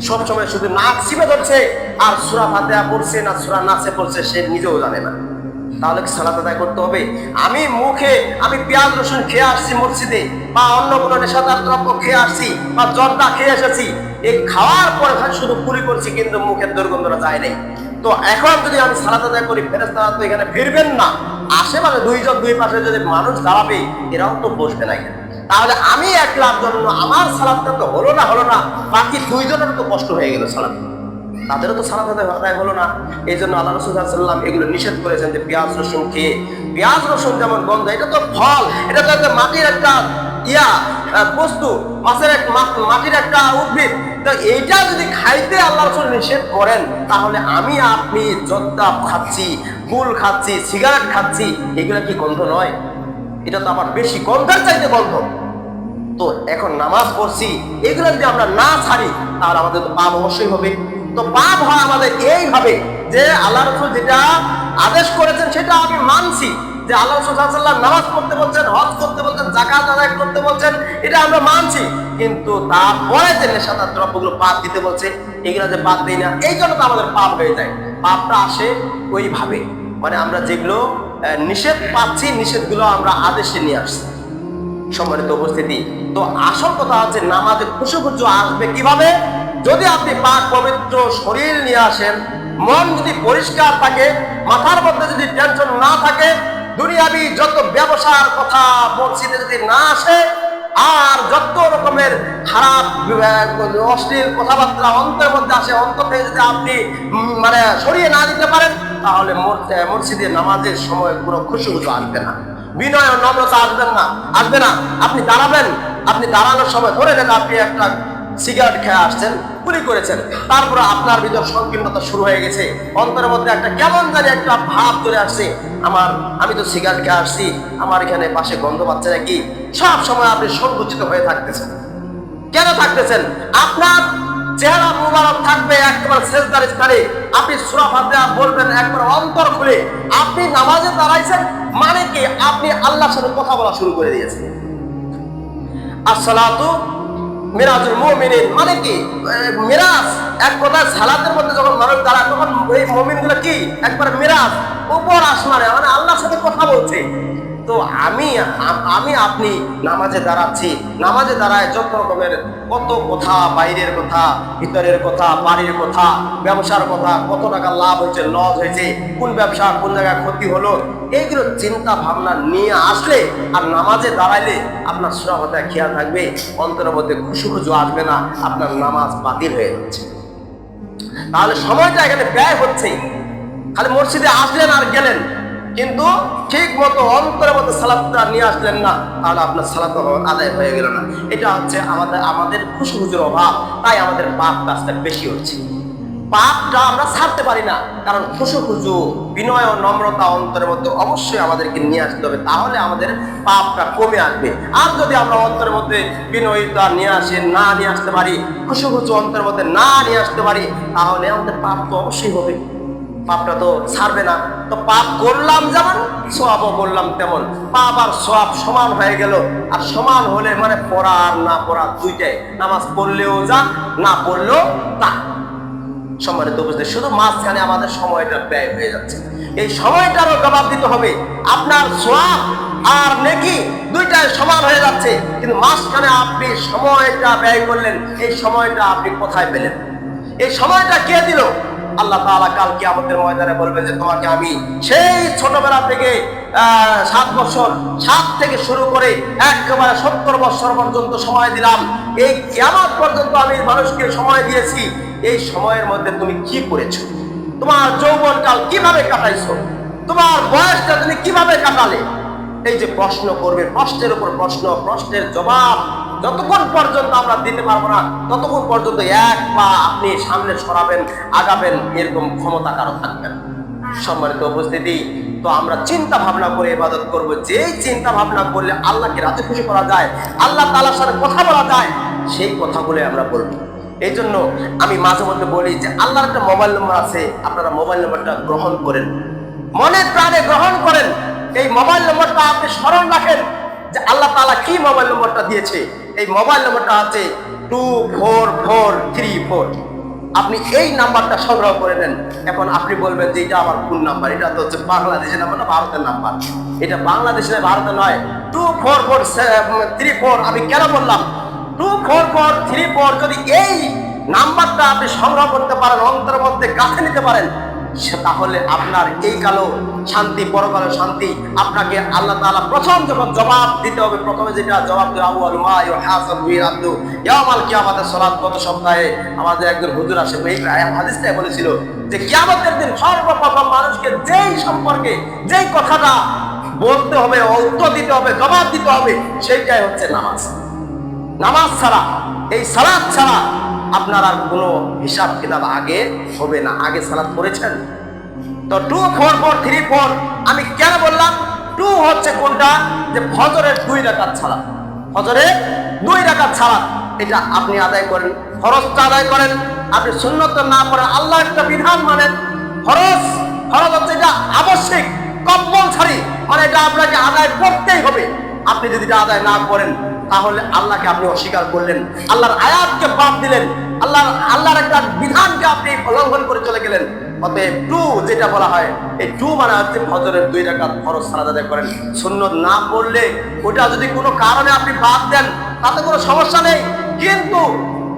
সবসময় শুধু নাক চিপে ধরছে আর সূরা ফাতিহা পড়ছে না সূরা নাসে পড়ছে সে নিজেও জানে না। তাহলে কি সালাত আদায় করতে হবে? আমি পেঁয়াজ রসুন খেয়ে আসছি মসজিদে, বা অন্য কোনো নেশাদার দ্রব্য খেয়ে আসছি, বা জর্দা খেয়ে এসেছি, এই খাওয়ার পরে শুধু কুলি করছি কিন্তু মুখের দুর্গন্ধটা যায় নাই। তো এখন যদি আমি সালাত আদায় করি, ফেরেশতারা তো এখানে ফিরবেন না, আশেপাশে দুইজন দুই পাশে যদি মানুষ দাঁড়াবে এরাও তো বসবে না এখানে। তাহলে আমি একলার জন্য আমার সালাতটা তো হলো না, বাকি দুইজনের তো কষ্ট হয়ে গেল, সালাত তাদেরও তো সালাত আদায় হলো না। এই জন্য আল্লাহ রাসূল সাল্লাল্লাহু আলাইহি ওয়াসাল্লাম এগুলো নিষেধ করেছেন যে পেঁয়াজ রসুন খেয়ে, পেঁয়াজ রসুন যেমন গন্ধ, এটা তো ফল, এটা তো মাটির একটা বস্তু, মাটির একটা উদ্ভিদ। তো এইটা যদি খাইতে আল্লাহ রাসূল নিষেধ করেন তাহলে আমি আপনি জর্দা খাচ্ছি, গুল খাচ্ছি, সিগারেট খাচ্ছি, এগুলো কি গন্ধ নয়? এটা তো আবার বেশি গন্ধের চাইতে গন্ধ। তো এখন নামাজ পড়ছি, এগুলো যদি আমরা না ছাড়ি তাহলে আমাদের তো পাপ অবশ্যই হবে। তো পাপ হয় আমাদের এইভাবে যে আল্লাহ রাসূল যেটা আদেশ করেছেন সেটা আমি মানছি, যে আল্লাহ রাসূল সাল্লাল্লাহু আলাইহি ওয়াসাল্লাম নামাজ পড়তে বলছেন, হজ করতে বলছেন, যাকাত আদায় করতে বলছেন, এটা আমরা মানছি। কিন্তু তারপরে যে নেশাদার দ্রব্যগুলো বাদ দিতে বলছে এগুলো যে বাদ দিই না, এই জন্য তো আমাদের পাপ হয়ে যায়। পাপটা আসে ওইভাবে, মানে আমরা যেগুলো নিষেধ পাচ্ছি নিষেধগুলো আমরা আদেশে নিয়ে আসছি। সম্মানিত উপস্থিতি, তো আসল কথা হচ্ছে নামাজে খুশু আসবে কিভাবে? যদি আপনি পাক পবিত্র শরীর নিয়ে আসেন, মন যদি পরিষ্কার থাকে, মাথার মধ্যে যদি টেনশন না থাকে, দুনিয়াবি যত ব্যবসার কথা মসজিদে যদি না আসে, আর যত রকমের খারাপ অশ্লীল কথাবার্তা অন্তরের মধ্যে আসে, অন্তর থেকে যদি আপনি সরিয়ে না দিতে পারেন তাহলে মসজিদে নামাজের সময় কোনো খুশু আসবে না। বিনয় ও নম্রতা আসবে না। আপনি দাঁড়াবেন, আপনি দাঁড়ানোর সময় ধরে নেন আপনি একটা সিগারেট খেয়ে আসছেন, গুলি করেছেন, তারপরে আপনার ভিতর সংকীর্ণতা শুরু হয়ে গেছে, অন্তরের মধ্যে একটা কেমন জানি একটা ভাব চলে আসছে, আমি তো সিগারেট খেয়ে আসছি, আমার এখানে পাশে গন্ধ পাচ্ছে নাকি। সব সময় আপনি সংকুচিত হয়ে থাকতেছেন। কেন থাকতেছেন? আপনার চেহারা মুবারক থাকবে একবার সেজদার স্থানে, আপনি সূরা ফাতিহা বলবেন একবার অন্তর খুলে। আপনি নামাজে দাঁড়াইছেন মানে কি? আপনি আল্লাহর সাথে কথা বলা শুরু করে দিয়েছেন। আসসালাতু মিরাজুল মুমিনিন মানে কি? মিরাজ, এক কথায় সালাতের মধ্যে যখন মানুষ দাঁড়ায় তখন এই মুমিনগুলো কি একবার মিরাজ, উপর আসমানে, মানে আল্লাহর সাথে কথা বলছে। তো আমি আপনি নামাজে দাঁড়াচ্ছি, নামাজে দাঁড়ায় যত রকমের কত কথা, বাইরের কথা, ভিতরের কথা, বাড়ির কথা, ব্যবসার কথা, কত টাকা লাভ হয়েছে, লস হয়েছে, কোন ব্যবসা কোন জায়গায় ক্ষতি হলো, এইগুলো চিন্তা ভাবনা নিয়ে আসলে আর নামাজে দাঁড়াইলে আপনার সূরা ফাতিহা খেয়াল থাকবে, অন্তরের মধ্যে খুশু আসবে না, আপনার নামাজ বাতিল হয়ে যাচ্ছে। তাহলে সময়টা এখানে ব্যয় হচ্ছে। খালি মসজিদে আসলেন আর গেলেন, কিন্তু ঠিক মতো অন্তরের মধ্যে সালাতটা নিয়ে আসলেন না, তাহলে আপনার সালাত আদায় হয়ে গেল না। এটা হচ্ছে আমাদের খুশুর অভাব, তাই আমাদের পাপ কাজটা বেশি হচ্ছে। পাপটা আমরা ছাড়তে পারি না, কারণ খুশু বিনয় ও নম্রতা অন্তরের মধ্যে অবশ্যই আমাদেরকে নিয়ে আসতে হবে, তাহলে আমাদের পাপটা কমে আসবে। আর যদি আমরা অন্তরের মধ্যে বিনয়তা নিয়ে আসতে পারি, খুশু অন্তরের মধ্যে না নিয়ে আসতে পারি, তাহলে আমাদের পাপ তো অবশ্যই হবে, পাপটা তো ছাড়বে না। তো পাপ করলাম যেমন, সওয়াবও করলাম তেমন। পাপ আর সওয়াব সমান হয়ে গেল, আর সমান হলে মানে পড়া আর না পড়া দুইটাই, নামাজ পড়লেও যা, না পড়লেও তা। সম্মানিত উপস্থিতি, শুধু মাঝখানে আমাদের সময়টা ব্যয় হয়ে যাচ্ছে, এই সময়টারও জবাব দিতে হবে। আপনার সওয়াব আর নেকি দুইটাই সমান হয়ে যাচ্ছে, কিন্তু মাঝখানে আপনি সময়টা ব্যয় করলেন, এই সময়টা আপনি কোথায় পেলেন? এই সময়টা কে দিল? আল্লাহ তাআলা কাল কিয়ামতের ময়দানে বলবেন যে তোমাকে আমি সেই ছোটবেলা থেকে 7 বছর, 7 থেকে শুরু করে একেবারে 70 বছর পর্যন্ত সময় দিলাম, এই কিয়ামত পর্যন্ত আমি মানুষকে সময় দিয়েছি, এই সময়ের মধ্যে তুমি কি করেছো? তোমার যৌবনকাল কিভাবে কাটাইছো? তোমার বয়সটা তুমি কিভাবে কাটালে? এই যে প্রশ্ন করবে, প্রশ্নের উপর প্রশ্ন, প্রশ্নের জবাব যতক্ষণ পর্যন্ত আমরা দিতে পারবো না, ততক্ষণ পর্যন্ত এক পা আপনি সামনে সরাবেন, আগাবেন, এরকম ক্ষমতা কারো থাকবে না। সম্মানিত উপস্থিতি, তো আমরা চিন্তা ভাবনা করে ইবাদত করব, যেই চিন্তা ভাবনা করলে আল্লাহকে রাজি খুশি করা যায়, আল্লাহ তাআলার সাথে কথা বলা যায়, সেই কথাগুলো আমরা বলবো। এই জন্য আমি মাঝে মধ্যে বলি যে আল্লাহর একটা মোবাইল নম্বর আছে, আপনারা মোবাইল নম্বরটা গ্রহণ করেন, মনে প্রাণে গ্রহণ করেন। এই মোবাইল নম্বরটা আপনি স্মরণ রাখেন যে আল্লাহ তাআলা কি মোবাইল নম্বরটা দিয়েছে। এই মোবাইল নম্বরটা আছে 24434। আপনি এই নাম্বারটা সংগ্রহ করে নেন। এখন আপনি বলবেন যে এটা আমার কোন নাম্বার? এটা তো হচ্ছে বাংলাদেশের নাম্বার না ভারতের নাম্বার? এটা বাংলাদেশের, ভারতের নয়। 24434 আমি কেন বললাম 24434? যদি এই নাম্বারটা আপনি সংগ্রহ করতে পারেন, অন্তরের মধ্যে গাঁথে নিতে পারেন, তাহলে আপনার এই কালো শান্তি, পরকালে শান্তি আপনাকে আল্লাহ তাআলা প্রথম যখন জবাব দিতে হবে, প্রথমে যেটা জবাব দেওয়া আউয়াল মা ইউহাসাব বিল আবদু ইয়াউমাল কিয়ামাতের সালাত। গত সপ্তাহে আমাদের একজন হুজুর আসে এই হাদিসটাই বলেছিল যে কিয়ামতের দিন সর্বপ্রথম মানুষকে যেই সম্পর্কে যেই কথাটা বলতে হবে, উত্তর দিতে হবে, জবাব দিতে হবে, সেইটাই হচ্ছে নামাজ। নামাজ ছাড়া, এই সালাত ছাড়া আপনার আর কোনো হিসাব কিতাব আগে হবে না। আগে সালাত করেছেন তো 24434 আমি কেন বললাম? 2 হচ্ছে কোনটা? যে ফজরের 2 রাকাত সালাত, ফজরের 2 রাকাত সালাত, এটা আপনি আদায় করেন, ফরজটা আদায় করেন। আপনি সুন্নত না পড়ে আল্লাহ একটা বিধান মানেন। ফরজ হচ্ছে এটা আবশ্যিক, কম্পালসারি, মানে এটা আপনাকে আদায় করতেই হবে। আপনি যদি এটা আদায় না করেন তাহলে আল্লাহকে আপনি অস্বীকার করলেন, আল্লাহর আয়াতকে বাদ দিলেন, আল্লাহর একটা বিধানকে আপনি লঙ্ঘন করে চলে গেলেন। অতএব 2 যেটা বলা হয়, এই 2 মানে হচ্ছে ফজরের 2 রাকাত ফরজ সালাত আদায় করেন। সুন্নত না পড়লে ওটা যদি কোনো কারণে আপনি বাদ দেন তাতে কোনো সমস্যা নেই, কিন্তু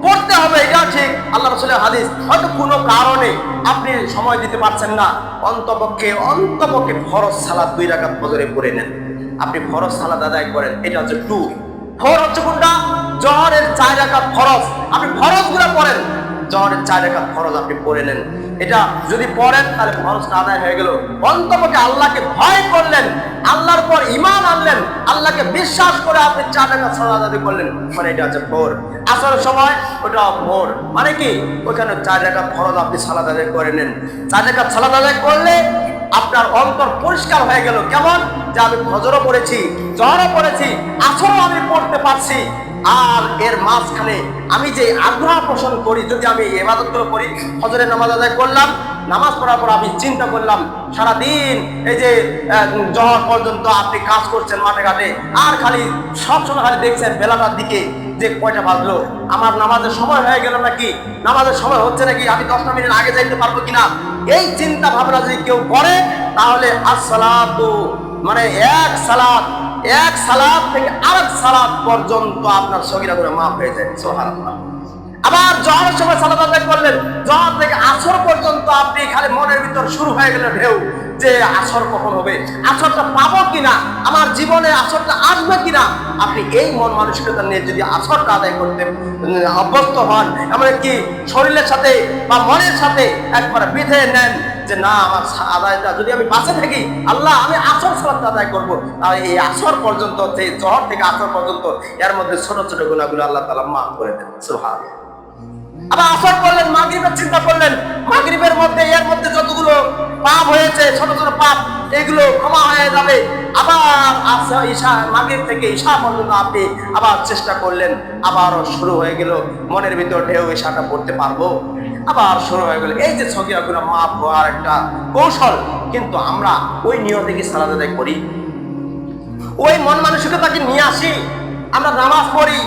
পড়তে হবে, এটা ঠিক। আল্লাহ রাসূলের হাদিস, হয়তো কোনো কারণে আপনি সময় দিতে পারছেন না, অন্তপক্ষে ফরজ সালাত 2 রাকাত ফজরে পড়ে নেন, আপনি ফরজ সালাত আদায় করেন। এটা হচ্ছে 2। 4 হচ্ছে কোনটা? জোহরের 4 রাকাত ফরজ, আপনি ফরজগুলো পড়েন, জোহরের 4 রাকাত ফরজ আপনি পড়ে নেন। এটা যদি পড়েন তাহলে ফরজটা আদায় হয়ে গেল। অন্তপক্ষে আল্লাহকে ভয় করলেন, আল্লাহর পর ঈমান আনলেন, আল্লাহকে বিশ্বাস করে আপনি 4 রাকাত সালাত আদায় করলেন, মানে এটা হচ্ছে ভোর। আসরের সময় ওটা ভোর, মানে কি ওখানে 4 রাকাত ফরজ আপনি সালাত আদায় করে নেন। 4 রাকাত সালাত আদায় করলে আপনার অন্তর পরিষ্কার হয়ে গেল। কেমন? যে আমি ফজরও পড়েছি, জোহরও পড়েছি, আসরও আমি পড়তে পারছি। আর এর মাঝখানে আমি যে আগ্রহ পোষণ করি, যদি আমি ইবাদতগুলো করি, ফজরের নামাজ আদায় করলাম, নামাজ পড়ার পর আমি চিন্তা করলাম সারাদিন এই যে জোহর পর্যন্ত আপনি কাজ করছেন মাঠে ঘাটে, আর খালি সবসময় খালি দেখছেন বেলাটার দিকে যে কয়টা বাজলো, আমার নামাজের সময় হয়ে গেল নাকি, নামাজের সময় হচ্ছে নাকি, আমি 10 মিনিট আগে যাইতে পারবো কিনা, এই চিন্তা ভাবনা যদি কেউ করে তাহলে আসসালাতু মানে এক সালাত থেকে আরেক সালাত পর্যন্ত আপনার সগীরা গুনাহ মাফ হয়ে যায়। সুবহানাল্লাহ। আবার জোহরের সময় সালাত আদায় করলেন, জোহর থেকে আসর পর্যন্ত আপনি খালি মনের ভিতর শুরু হয়ে গেল ঢেউ যে আসর কখন হবে, আসরটা পাবো কিনা, আমার জীবনে আসরটা আসবে কিনা। আপনি এই মন মানসিকতা নিয়ে যদি আসরটা আদায় করতে অভ্যস্ত হন, এমনকি শরীরের সাথে বা মনের সাথে একবার বেঁধে নেন যে না, আমার আদায়টা যদি আমি বাঁচে থাকি, আল্লাহ আমি আসর সালাতটা আদায় করবো, তাহলে এই আসর পর্যন্ত, সেই জোহর থেকে আসর পর্যন্ত এর মধ্যে ছোট ছোট গুনাহগুলো আল্লাহ তাআলা মাফ করে দেন। সুবহানাল্লাহ। আবার আসর করলেন, মাগরিবের চিন্তা করলেন, মাগরিবের মধ্যে এর মধ্যে যতগুলো পাপ হয়েছে, ছোট ছোট পাপ, এগুলো ক্ষমা হয়ে যাবে। আবার ঈশা, মাগরিব থেকে ঈশা পর্যন্ত আপনি আবার চেষ্টা করলেন, আবারও শুরু হয়ে গেল মনের ভিতর ঢেউ, ঈশাটা পড়তে পারবো, আবার শুরু হয়ে গেল। এই যে সগীরা গুনাহ মাফ হওয়ার একটা কৌশল, কিন্তু আমরা ওই নিয়তে কি সালাত আদায় করি? ওই মন মানসিকতাকে নিয়ে আসি, আমরা নামাজ পড়ি,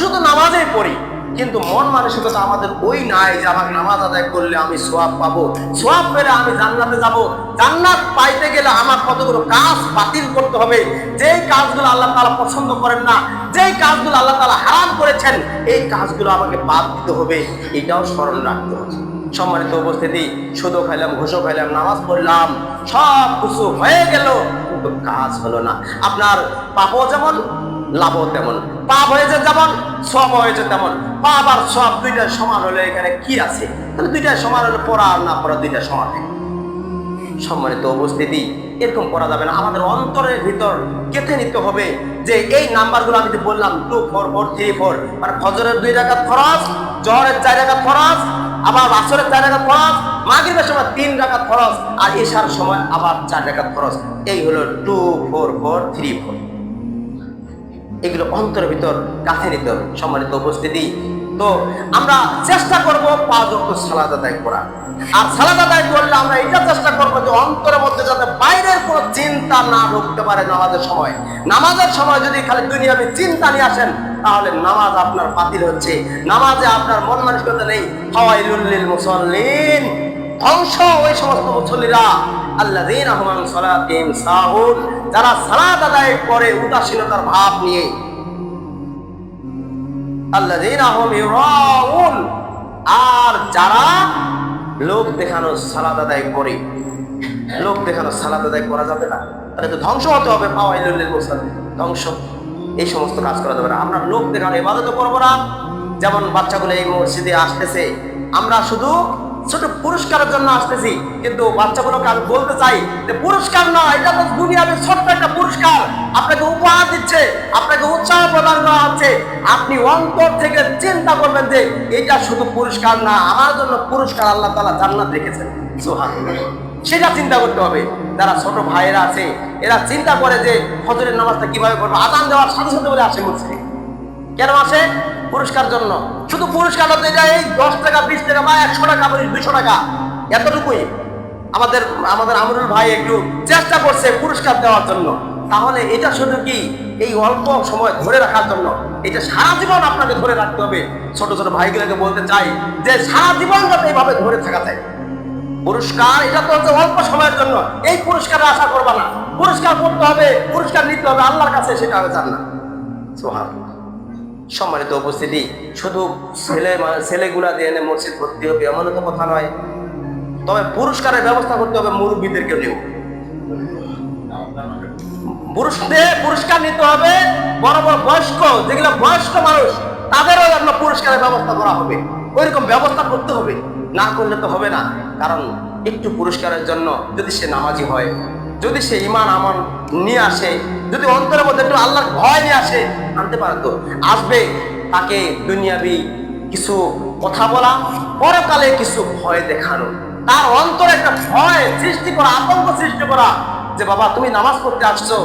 শুধু নামাজেই পড়ি, কিন্তু মন মানসিকতা আমাদের ওই নাই যে আমার নামাজ আদায় করলে আমি সওয়াব পাবো, সওয়াব পেলে আমি জান্নাতে যাব। জান্নাত পাইতে গেলে আমার কতগুলো কাজ বাতিল করতে হবে, যেই কাজগুলো আল্লাহ তাআলা পছন্দ করেন না, যেই কাজগুলো আল্লাহ তাআলা হারাম করেছেন, এই কাজগুলো আমাকে বাদ দিতে হবে, এটাও স্মরণ রাখতে হবে। সম্মানিত উপস্থিতি, সুদও খাইলাম, ঘুষও খাইলাম, নামাজ পড়লাম, সব কিছু হয়ে গেল, কিন্তু কাজ হলো না। আপনার পাপও যেমন, লাভও তেমন। পাপ হয়েছে যেমন, সওয়াব হয়েছে তেমন। পাপ আর সওয়াব দুইটা সমান হলে এখানে কি আছে? তাহলে দুইটা সমান হলে পড়া আর না পড়া দুইটা সমান। সম্মানিত উপস্থিতি, এরকম করা যাবে না। আমাদের অন্তরের ভিতর গেঁথে নিতে হবে যে এই নাম্বারগুলো আমি যে বললাম 2 4 4 3 4, মানে ফজরের 2 রাকাত ফরজ, জোহরের 4 রাকাত ফরজ, আবার আসরের 4 রাকাত ফরজ, মাগরিবের সময় 3 রাকাত ফরজ, আর ঈশার সময় আবার 4 রাকাত ফরজ। এই হলো 2 4 4 3 4। এগুলো অন্তরের ভিতর গাঁথে নিতে হবে। সম্মানিত উপস্থিতি, তো আমরা চেষ্টা করব 5 ওয়াক্ত সালাত আদায় করা। আর সালাত আদায় করলে আমরা এটা চেষ্টা করবো যে অন্তরের মধ্যে যাতে বাইরের কোনো চিন্তা না ঢুকতে পারে। নামাজের সময় যদি খালি দুনিয়াবি চিন্তা নিয়ে আসেন, তাহলে নামাজ আপনার বাতিল হচ্ছে, নামাজে আপনার মন মানসিকতা নেই। ফাওয়াইলুল লিল মুসাল্লিন, ধ্বংস ওই সমস্ত মুসল্লিরা, আল্লাযীনা হুম আন সালাতিহিম সাহুন, যারা সালাত আদায় করে উদাসীনতার ভাব নিয়ে। আল্লাযীনা হুম ইউরাউন, আর যারা লোক দেখানো সালাত আদায় করে। লোক দেখানো সালাত আদায় করা যাবে না, তাহলে তো ধ্বংস হতে হবে। ফাওয়াইলুল লিল মুসাল্লিন, ধ্বংস। এই সমস্ত কাজ করা যাবে না। আমরা লোক দেখানো ইবাদত করবো না। যেমন বাচ্চাগুলো এই মসজিদে আসতেছে, আমরা শুধু ছোট পুরস্কারের জন্য আসতেছি, কিন্তু বাচ্চাগুলোকে আমি বলতে চাই যে পুরস্কার না, এটা তো দুনিয়ার ছোট্ট একটা পুরস্কার। আপনাকে উপহার দিচ্ছে, আপনাকে উৎসাহ প্রদান করা হচ্ছে। আপনি অন্তর থেকে চিন্তা করবেন যে এটা শুধু পুরস্কার না, আমার জন্য পুরস্কার আল্লাহ তাআলা জান্নাত রেখেছেন। সুবহানাল্লাহ। সেটা চিন্তা করতে হবে। যারা ছোট ভাইয়েরা আছে, এরা চিন্তা করে যে ফজরের নামাজটা কিভাবে করবো, আযান দেওয়ার সাথে সাথে বলে আসে মসজিদে। কেন আসে? পুরস্কার জন্য। শুধু পুরস্কার হতে যায় এই 10 টাকা 20 টাকা বা 100 টাকা 200 টাকা, এতটুকুই। আমাদের আমরুল ভাই একটু চেষ্টা করছে পুরস্কার দেওয়ার জন্য। তাহলে এটা শুধু কি এই অল্প সময় ধরে রাখার জন্য? এটা সারা জীবন আপনাকে ধরে রাখতে হবে। ছোট ছোট ভাইগুলোকে বলতে চাই যে সারা জীবন যাতে এইভাবে ধরে থাকা যায়। পুরস্কার এটা তো হচ্ছে অল্প সময়ের জন্য, এই পুরস্কারের আশা করবা না। পুরস্কার করতে হবে, পুরস্কার নিতে হবে আল্লাহর কাছে, সেটা হবে জান্নাত। সুবহানাল্লাহ। সম্মানিত উপস্থিতি, শুধু ছেলেগুলা দিয়ে এনে মসজিদ ভর্তি হবে এমন তো কথা নয়। তবে পুরস্কারের ব্যবস্থা করতে হবে, মুরব্বীদেরকে নিয়েও পুরস্কার নিতে হবে। বড় বড় বয়স্ক, যেগুলো বয়স্ক মানুষ, তাদেরও জন্য পুরস্কারের ব্যবস্থা করা হবে, ওইরকম ব্যবস্থা করতে হবে। না করলে তো হবে না। কারণ একটু পুরস্কারের জন্য যদি সে নামাজি হয়, যদি সে ঈমান আমল নিয়ে আসে, যদি অন্তরের মধ্যে একটু আল্লাহর ভয় নিয়ে আসে, আনতে পারে তো আসবে। তাকে দুনিয়াবি কিছু কথা বলা, পরকালে কিছু ভয় দেখানো, তার অন্তরে একটা ভয় সৃষ্টি করা, আতঙ্ক সৃষ্টি করা, যে বাবা তুমি নামাজ পড়তে আসছো,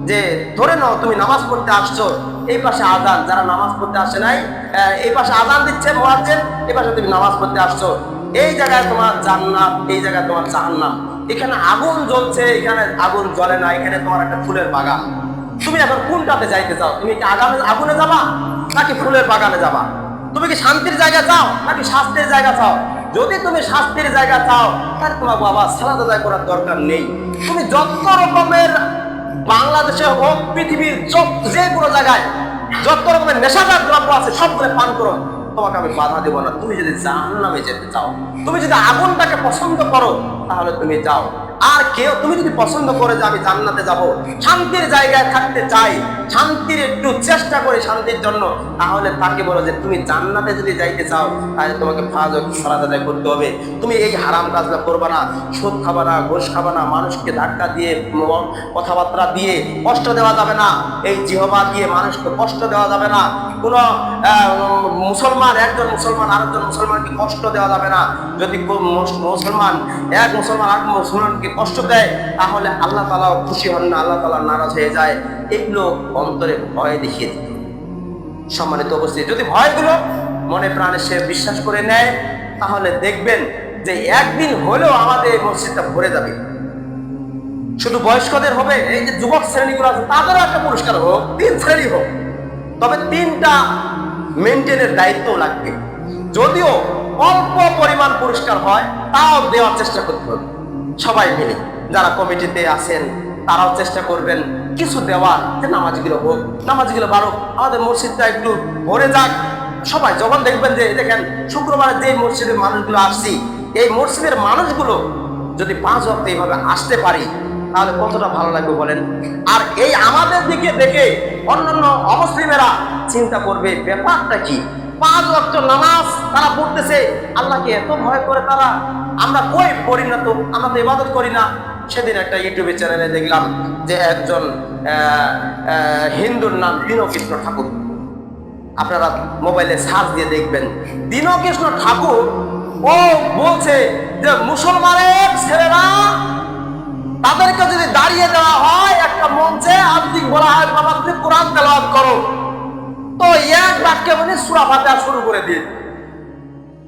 যে ধরে নাও তুমি নামাজ পড়তে আসছো, এই পাশে আজান, যারা নামাজ পড়তে আসে নাই এই পাশে আজান দিচ্ছে মুয়াজ্জিন, এই পাশে তুমি নামাজ পড়তে আসছো, এই জায়গায় তোমার জান্নাত, এই জায়গায় তোমার জাহান্নাম, এখানে আগুন জ্বলছে, এখানে আগুন জ্বলে না, এখানে তোমার একটা ফুলের বাগান, তুমি এখন কোনটাতে যাইতে চাও? তুমি কি আগুনে যাবা নাকি ফুলের বাগানে যাবা? তুমি কি শান্তির জায়গা চাও নাকি শাস্তির জায়গা চাও? যদি তুমি শাস্তির জায়গা চাও, তাহলে তোমার বাবা সালাত আদায় করার দরকার নেই। তুমি যত রকমের, বাংলাদেশে হোক পৃথিবীর যে কোনো জায়গায় যত রকমের নেশাদার দ্রব্য আছে সবগুলো পান করো, তোমাকে আমি বাধা দেবো না। তুমি যদি জাহান্নামে যেতে চাও, তুমি যদি আগুনটাকে পছন্দ করো, তাহলে তুমি যাও। আর কেউ তুমি যদি পছন্দ করে যে আমি জান্নাতে যাব, শান্তির জায়গায় থাকতে চাই, শান্তির একটু চেষ্টা করি শান্তির জন্য, তাহলে তাকে বলো যে তুমি জান্নাতে যদি যাইতে চাও, তাহলে তোমাকে ফাজ ওয়াক্ত সালাত আদায় করতে হবে। তুমি এই হারাম কাজটা করবা না, সুদ খাবা না, ঘুষ খাবা না, মানুষকে ধাক্কা দিয়ে, কথাবার্তা দিয়ে কষ্ট দেওয়া যাবে না, এই জিহবা দিয়ে মানুষকে কষ্ট দেওয়া যাবে না, কোনো মুসলমান, একজন মুসলমান আরেকজন মুসলমানকে কষ্ট দেওয়া যাবে না। যদি মুসলমান এক মুসলমান আরেক মুসলমানকে কষ্ট দেয়, তাহলে আল্লাহ তাআলা খুশি হন না, আল্লাহ তাআলা নারাজ হয়ে যায়। এগুলো অন্তরে ভয় দেখিয়ে দিত। সম্মানিত উপস্থিতি, যদি ভয়গুলো মনে প্রাণে সে বিশ্বাস করে নেয়, তাহলে দেখবেন যে একদিন হলেও আমাদের এই মসজিদটা ভরে যাবে। শুধু বয়স্কদের হবে, এই যে যুবক শ্রেণীগুলো আছে তাদেরও একটা পুরস্কার হোক, 3 শ্রেণী হোক, তবে 3টা মেনটেনের দায়িত্ব লাগবে। যদিও অল্প পরিমাণ পুরস্কার হয়, তাও দেওয়ার চেষ্টা করতে হবে সবাই মিলে। যারা কমিটিতে আছেন তারাও চেষ্টা করবেন কিছু দেওয়ার, যে নামাজগুলো হোক, নামাজগুলো বাড়ুক, আমাদের মসজিদটা একটু ভরে যাক। সবাই যখন দেখবেন যে দেখেন শুক্রবারে যে মসজিদের মানুষগুলো আসছি, এই মসজিদের মানুষগুলো যদি 5 ওয়াক্ত এইভাবে আসতে পারি, তাহলে কতটা ভালো লাগবে বলেন। আর এই আমাদের দিকে দেখে অন্যান্য অমুসলিমেরা চিন্তা করবে ব্যাপারটা কি, 5 ওয়াক্ত নামাজ তারা পড়তেছে, আল্লাহকে এত ভয় করে তারা, আমরা কই পড়ি না তো, আমরা তো ইবাদত করি না। সেদিন একটা ইউটিউবে চ্যানেলে দেখলাম যে একজন হিন্দুর নাম দীনকৃষ্ণ ঠাকুর, আপনারা মোবাইলে সার্চ দিয়ে দেখবেন, দীনকৃষ্ণ ঠাকুর ও বলছে যে মুসলমানের ছেলেরা, তাদেরকে যদি দাঁড়িয়ে দেওয়া হয় একটা মঞ্চে, আবৃত্তি বলা হয় বাবা তুমি কোরআন তেলাওয়াত করো, তো এক বাক্যে মানে সূরা ফাতিহা শুরু করে দিয়ে,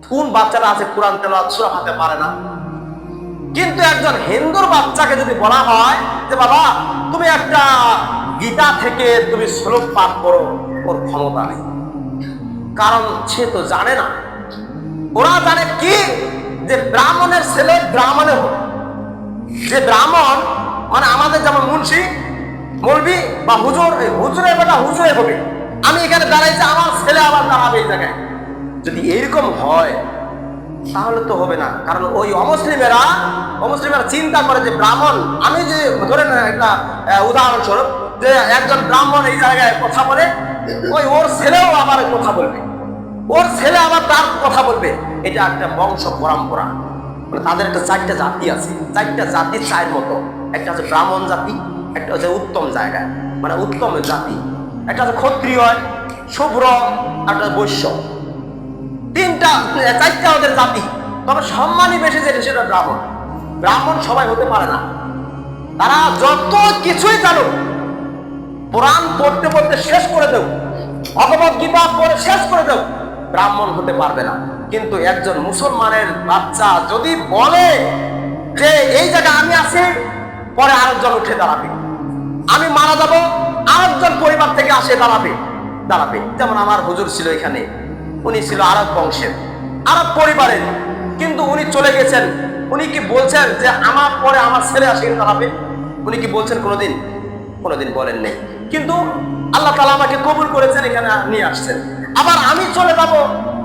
কোন বাচ্চাটা আছে কোরআন তেলাওয়াত সূরা ফাতিহা পারে না? কিন্তু একজন হিন্দুর বাচ্চাকে যদি বলা হয় যে বাবা তুমি একটা গীতা থেকে তুমি শ্লোক পাঠ করো, ওর ক্ষমতা নেই। কারণ সে তো জানে না। ওরা জানে কি, যে ব্রাহ্মণের ছেলে ব্রাহ্মণে হোক, যে ব্রাহ্মণ মানে আমাদের যেমন মুন্সি, মৌলবি বা হুজুর, হুজুরের বেটা হুজুরে হবে, আমি এখানে দাঁড়াইছি, আমার ছেলে আবার দাঁড়াবে এই জায়গায়। যদি এরকম হয় তাহলে তো হবে না। কারণ ওই অমুসলিমেরা চিন্তা করে যে ব্রাহ্মণ, আমি যে ধরে না একটা উদাহরণস্বরূপ, যে একজন ব্রাহ্মণ এই জায়গায় কথা বলে, ওর ছেলেও আবার কথা বলবে, ওর ছেলে আবার তার কথা বলবে, এটা একটা বংশ পরম্পরা। মানে তাদের একটা 4টা জাতি আছে, 4টা জাতির 4 মতো, একটা হচ্ছে ব্রাহ্মণ জাতি, একটা হচ্ছে উত্তম জায়গা মানে উত্তম জাতি, একটা হচ্ছে ক্ষত্রিয়, শুভ্র, একটা বৈশ্য, 4টা ওদের জাতি। তবে সম্মানই বেশি যেটা সেটা ব্রাহ্মণ। ব্রাহ্মণ সবাই হতে পারে না, তারা যত কিছুই জানো, কোরআন পড়তে পড়তে শেষ করে দেও, ভগবত গীতা পড়ে শেষ করে দেও, ব্রাহ্মণ হতে পারবে না। কিন্তু একজন মুসলমানের বাচ্চা যদি বলে যে এই জায়গায় আমি আছি, পরে আরেকজন উঠে দাঁড়াবে, আমি মারা যাব, আরেকজন পরিবার থেকে আসে দাঁড়াবে। যেমন আমার হুজুর ছিল এখানে, উনি ছিল আরব বংশের, আরব পরিবারের, কিন্তু উনি চলে গেছেন। উনি কি বলছেন যে আমার পরে আমার ছেলে আসে দাঁড়াবে? উনি কি বলছেন কোনোদিন বলেন নেই। কিন্তু আল্লাহ তাআলা আমাকে কবুল করেছেন, এখানে নিয়ে আসছেন। আবার আমি চলে যাব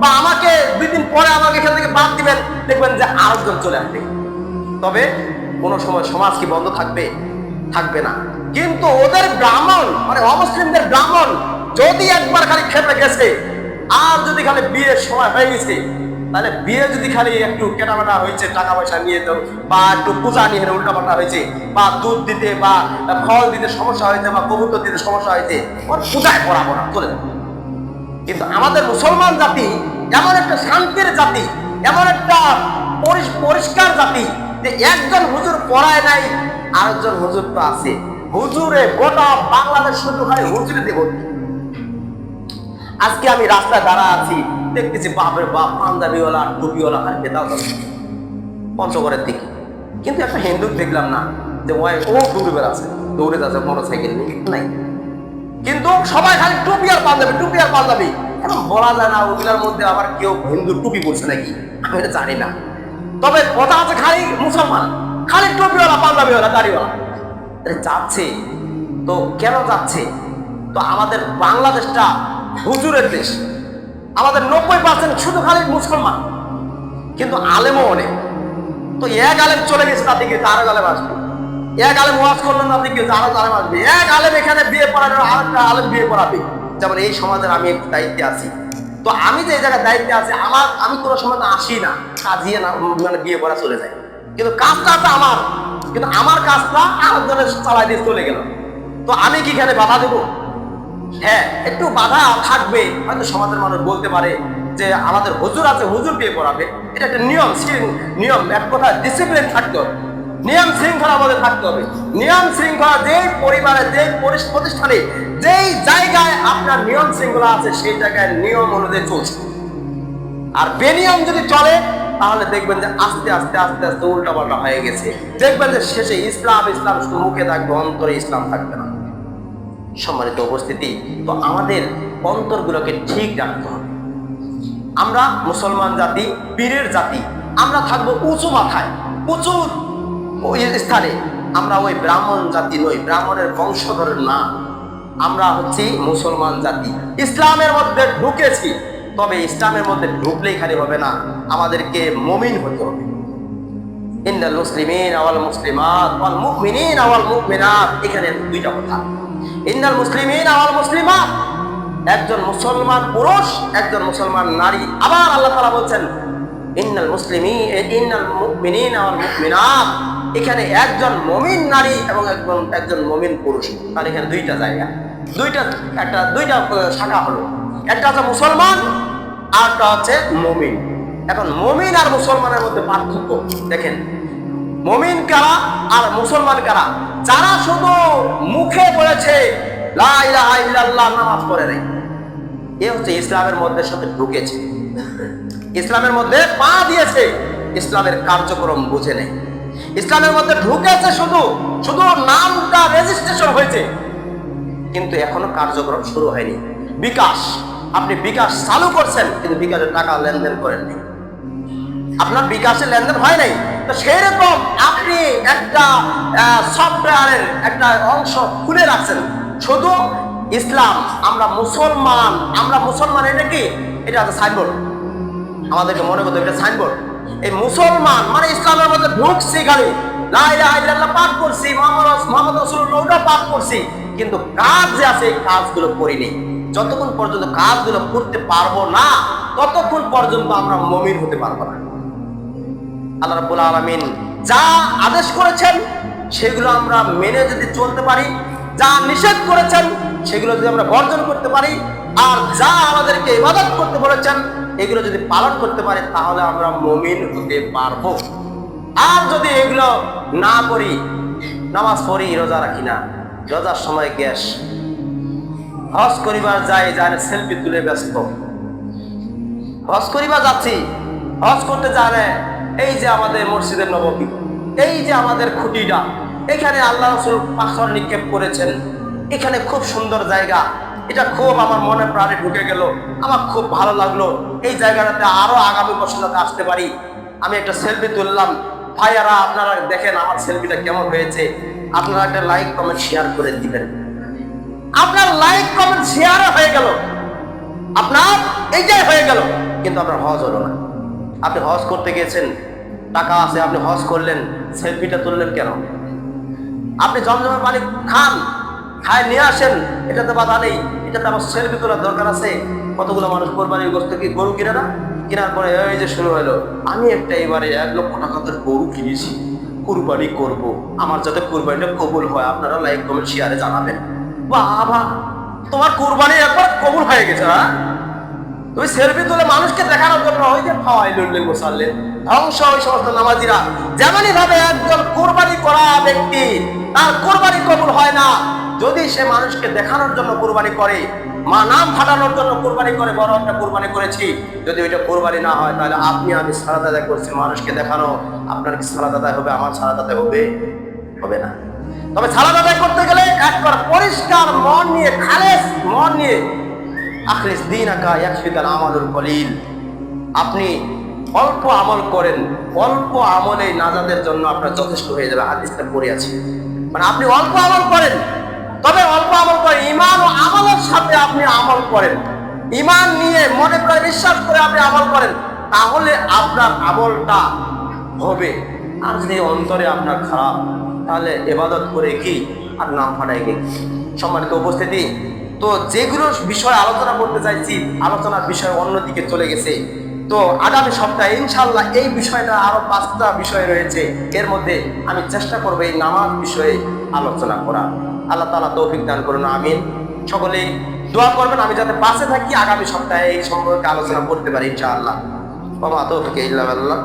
বা আমাকে 2 দিন পরে আমাকে এখান থেকে বাদ দিবেন, দেখবেন যে আরেকজন চলে আসবে। তবে কোনো সময় সমাজ কি বন্ধ থাকবে না। কিন্তু ওদের ব্রাহ্মণ মানে অমুসলিমদের ব্রাহ্মণ যদি একবার খালি খেপে গেছে, আর যদি খালি বিয়ের সময় হয়ে গেছে, তাহলে বিয়ে যদি খালি একটু কেটাবেটা হয়েছে, টাকা পয়সা নিয়ে তো, বা একটু পূজা নিয়ে উল্টাপাল্টা হয়েছে, বা দুধ দিতে বা ফল দিতে সমস্যা হয়েছে, বা কবুতর দিতে সমস্যা হয়েছে, ওর পূজায় পড়াবো না, চলে যাবে। কিন্তু আমাদের মুসলমান জাতি এমন একটা শান্তির জাতি, এমন একটা পরিষ্কার জাতি যে একজন হুজুর পড়ায় নাই, আরেকজন হুজুর তো আছে। হুজুরে গোটা বাংলাদেশ শুধু খালি হুজুরে দেব। আজকে আমি রাস্তায় দাঁড়া আছি, দেখতেছি বাপের বাপ পাঞ্জাবিওয়ালা টুপিওয়ালা আর বেতাল পঞ্চগড়ের দিকে, কিন্তু একটা হিন্দু দেখলাম না যে ও দৌড়ে বেড়াচ্ছে, দৌড়ে যাচ্ছে মোটর সাইকেল নিয়ে নাই, কিন্তু সবাই খালি টুপি আর পাঞ্জাবি, টুপি আর পাঞ্জাবি। এখন বলা যায় না ওগুলোর মধ্যে আবার কেউ হিন্দু টুপি পরছে নাকি, আমি এটা জানি না। তবে কথা আছে খালি মুসলমান, খালি টুপিওয়ালা পাঞ্জাবিওয়ালা দাড়িওয়ালা যাচ্ছে। তো কেন যাচ্ছে? তো আমাদের বাংলাদেশটা হুজুরের দেশ, আমাদের 90% শুধু খালি মুসলমান, কিন্তু আলেমও অনেক। তো এক আলেম চলে গেছে, তার দিকে আরো আলেম আসবে, এক আলেম ওয়াজ করলেন, তার দিকে আরো আলেম আসবে, এক আলেম এখানে বিয়ে পড়ানোর আরেকটা আলেম বিয়ে পড়াবে। যেমন এই সমাজের আমি একটু দায়িত্বে আছি, তো আমি যে জায়গায় দায়িত্বে আছি, আমি কোনো সময় আসি না, কাজিয়ে না মানে বিয়ে পড়া চলে যায়, কিন্তু কাজটা তো আমার, কিন্তু আমার কাজটা আরেকজনের চালাই দিয়ে চলে গেল। তো আমি কি এখানে বাধা দেবো? হ্যাঁ, একটু বাধা থাকবে, হয়তো সমাজের মানুষ বলতে পারে যে আমাদের হুজুর আছে, হুজুর বিয়ে পড়াবে, এটা একটা নিয়ম, নিয়ম, এক কথা ডিসিপ্লিন থাকতে হবে, নিয়ম শৃঙ্খলা আমাদের থাকতে হবে। নিয়ম শৃঙ্খলা যেই পরিবারে, যেই প্রতিষ্ঠানে, যেই জায়গায় আপনার নিয়ম শৃঙ্খলা আছে, সেই জায়গায় নিয়ম অনুযায়ী চলছে। আর বেনিয়ম যদি চলে, তাহলে দেখবেন যে আস্তে আস্তে আস্তে আস্তে উল্টাপাল্টা হয়ে গেছে। দেখবেন যে শেষে ইসলাম ইসলাম শুধু মুখে থাকবে, অন্তরে ইসলাম থাকবে না। সম্মানিত উপস্থিতি, তো আমাদের অন্তরগুলোকে ঠিক রাখতে হবে। আমরা মুসলমান জাতি, পীরের জাতি, আমরা থাকবো উঁচু মাথায়, উঁচু ওই স্থানে। আমরা ওই ব্রাহ্মণ জাতি নই, ব্রাহ্মণের বংশধরের না, আমরা হচ্ছি মুসলমান জাতি। ইসলামের মধ্যে ঢুকেছি, তবে ইসলামের মধ্যে ঢুকলেই খালি হবে না, আমাদেরকে মুমিন হতে হবে। ইন্নাল মুসলিমিন ওয়াল মুসলিমাত ওয়াল মুমিনিন ওয়াল মুমিনাত, এখানে দুইটা কথা। ইন্নাল মুসলিমিন ওয়াল মুসলিমাত, একজন মুসলমান পুরুষ, একজন মুসলমান নারী। আবার আল্লাহ তাআলা বলছেন ইন্নাল মুমিনিনা ওয়াল মুমিনাত, এখানে একজন মুমিন নারী এবং একজন মুমিন পুরুষ। আর এখানে দুইটা জায়গা, দুইটা শাখা হলো, একটা হচ্ছে মুসলমান আর একটা হচ্ছে মুমিন। এখন মুমিন আর মুসলমানের মধ্যে পার্থক্য দেখেন, মুমিন কারা আর মুসলমান কারা? যারা শুধু মুখে বলেছে লা ইলাহা ইল্লাল্লাহ, নামাজ পড়ে নাই, এ হচ্ছে ইসলামের মধ্যে সাথে ঢুকেছে, ইসলামের মধ্যে পা দিয়েছে, ইসলামের কার্যক্রম বুঝে নেই। ইসলামের মধ্যে ঢুকেছে, শুধু শুধু নামটা রেজিস্ট্রেশন হয়েছে, কিন্তু এখনো কার্যক্রম শুরু হয়নি। বিকাশ, আপনি বিকাশ চালু করছেন, কিন্তু বিকাশের টাকা লেনদেন করেননি, আপনার বিকাশের লেনদেন হয় নাই। তো সেই রকম আপনি একটা সফটওয়্যারের একটা অংশ খুলে রাখছেন, শুধু ইসলাম, আমরা মুসলমান, আমরা মুসলমান। এটা কি? এটা হচ্ছে সাইনবোর্ড, আমাদেরকে মনে করতে হবে এটা সাইনবোর্ড। এই মুসলমান মানে ইসলামের মধ্যে ঢুকছি, খালি লা ইলাহা ইল্লাল্লাহ পাঠ করছি, মুহাম্মদ রাসূলুল্লাহ পাঠ করছি, কিন্তু কাজ যে আছে এই কাজগুলো করিনি। যতক্ষণ পর্যন্ত কাজগুলো করতে পারবো না, ততক্ষণ পর্যন্ত আমরা মুমিন হতে পারবো না। আল্লাহ রাব্বুল আলামিন যা আদেশ করেছেন সেগুলো আমরা মেনে যদি চলতে পারি, যা নিষেধ করেছেন সেগুলো যদি আমরা বর্জন করতে পারি, আর যা আমাদেরকে ইবাদত করতে বলেছেন এগুলো যদি পালন করতে পারি, তাহলে আমরা মুমিন হতে পারবো। আর যদি এগুলো না করি, নামাজ পড়ি, রোজা রাখি না, রোজার সময় গ্যাস, হজ করিবার যাই সেলফি তুলে ব্যস্ত, হজ করিবার যাচ্ছি, হজ করতে জানে এই যে আমাদের মসজিদের নববী, এই যে আমাদের খুঁটিটা, এখানে আল্লাহ রাসূল পাথর নিক্ষেপ করেছেন, এখানে খুব সুন্দর জায়গা, এটা খুব আমার মনে প্রাণে ঢুকে গেল, আমার খুব ভালো লাগলো, এই জায়গাটাতে আরো আগামী বছর যাতে আসতে পারি। আমি একটা সেলফি তুললাম, ভাইয়ারা আপনারা দেখেন আমার সেলফিটা কেমন হয়েছে, আপনারা একটা লাইক কমেন্ট শেয়ার করে দিবেন। আপনার লাইক কমেন্ট শেয়ার হয়ে গেল, আপনার এইটাই হয়ে গেল, কিন্তু আপনার হজ হলো না। আপনি হজ করতে গেছেন, টাকা আছে, আপনি হজ করলেন, সেলফিটা তুললেন কেন? আপনি জমজমের পানি খান, খায় নিয়ে আসেন, এটাতে বাধা নেই, এটাতে আমার সেলফি তোলার দরকার আছে। কতগুলো মানুষ কোরবানির গোশত কি গরু কিনে না, কেনার পরে এই যে শুরু হলো, আমি একটা এবারে 1,00,000 টাকার গরু কিনেছি, কুরবানি করব, আমার যাতে কুরবানিটা কবুল হয়, আপনারা লাইক কমেন্ট শেয়ারে জানাবেন। বাবা, তোমার কুরবানি একবার কবুল হয়ে গেছে। হ্যাঁ, তুমি সেলফি তুলে মানুষকে দেখানোর জন্য ওই যে খাওয়াই লড়লেন বসালেন, ধ্বংস ওই সমস্ত নামাজিরা। যেমনই ভাবে একজন কোরবানি করা ব্যক্তি, তার কোরবানি কবুল হয় না যদি সে মানুষকে দেখানোর জন্য কোরবানি করে, মা নাম ফাটানোর জন্য কোরবানি করে, বড় একটা কোরবানি করেছি, যদি ওইটা কোরবানি না হয়, তাহলে আপনি আমি সালাত আদায় করছি মানুষকে দেখানো, আপনার কি সালাত আদায় হবে? আমার সালাত আদায় হবে? হবে না। তবে সালাত আদায় করতে গেলে একবার পরিষ্কার মন নিয়ে, খালেস মন নিয়ে, আখলিস দীনাকা ইয়াকফিকাল আমালুল কলিল, আপনি অল্প আমল করেন, অল্প আমলে নাজাতের জন্য আপনার যথেষ্ট হয়ে যাবে। হাদিসটা পড়ে আছে, মানে আপনি অল্প আমল করেন, তবে অল্প আমল করেন, ঈমান ও আমলের সাথে আপনি আমল করেন, ঈমান নিয়ে মনে করে বিশ্বাস করে আপনি আমল করেন, তাহলে আপনার আমলটা হবে। আর যদি অন্তরে আপনার খারাপ, তাহলে ইবাদত করে কি আর নাম ফাটাই কি? সম্মানিত উপস্থিতি, তো যেগুলো বিষয় আলোচনা করতে চাইছি, আলোচনার বিষয় অন্যদিকে চলে গেছে। তো আগামী সপ্তাহে ইনশাআল্লাহ এই বিষয়টা আরো 5টা বিষয় রয়েছে, এর মধ্যে আমি চেষ্টা করবো এই নামাজ বিষয়ে আলোচনা করা। আল্লাহ তাআলা তৌফিক দান করুন, আমিন। সকলেই দোয়া করবেন আমি যাতে পাশে থাকি, আগামী সপ্তাহে এই সম্পর্কে আলোচনা করতে পারি ইনশাআল্লাহ। ওয়া মা তৌফিক ইল্লা বিল্লাহ।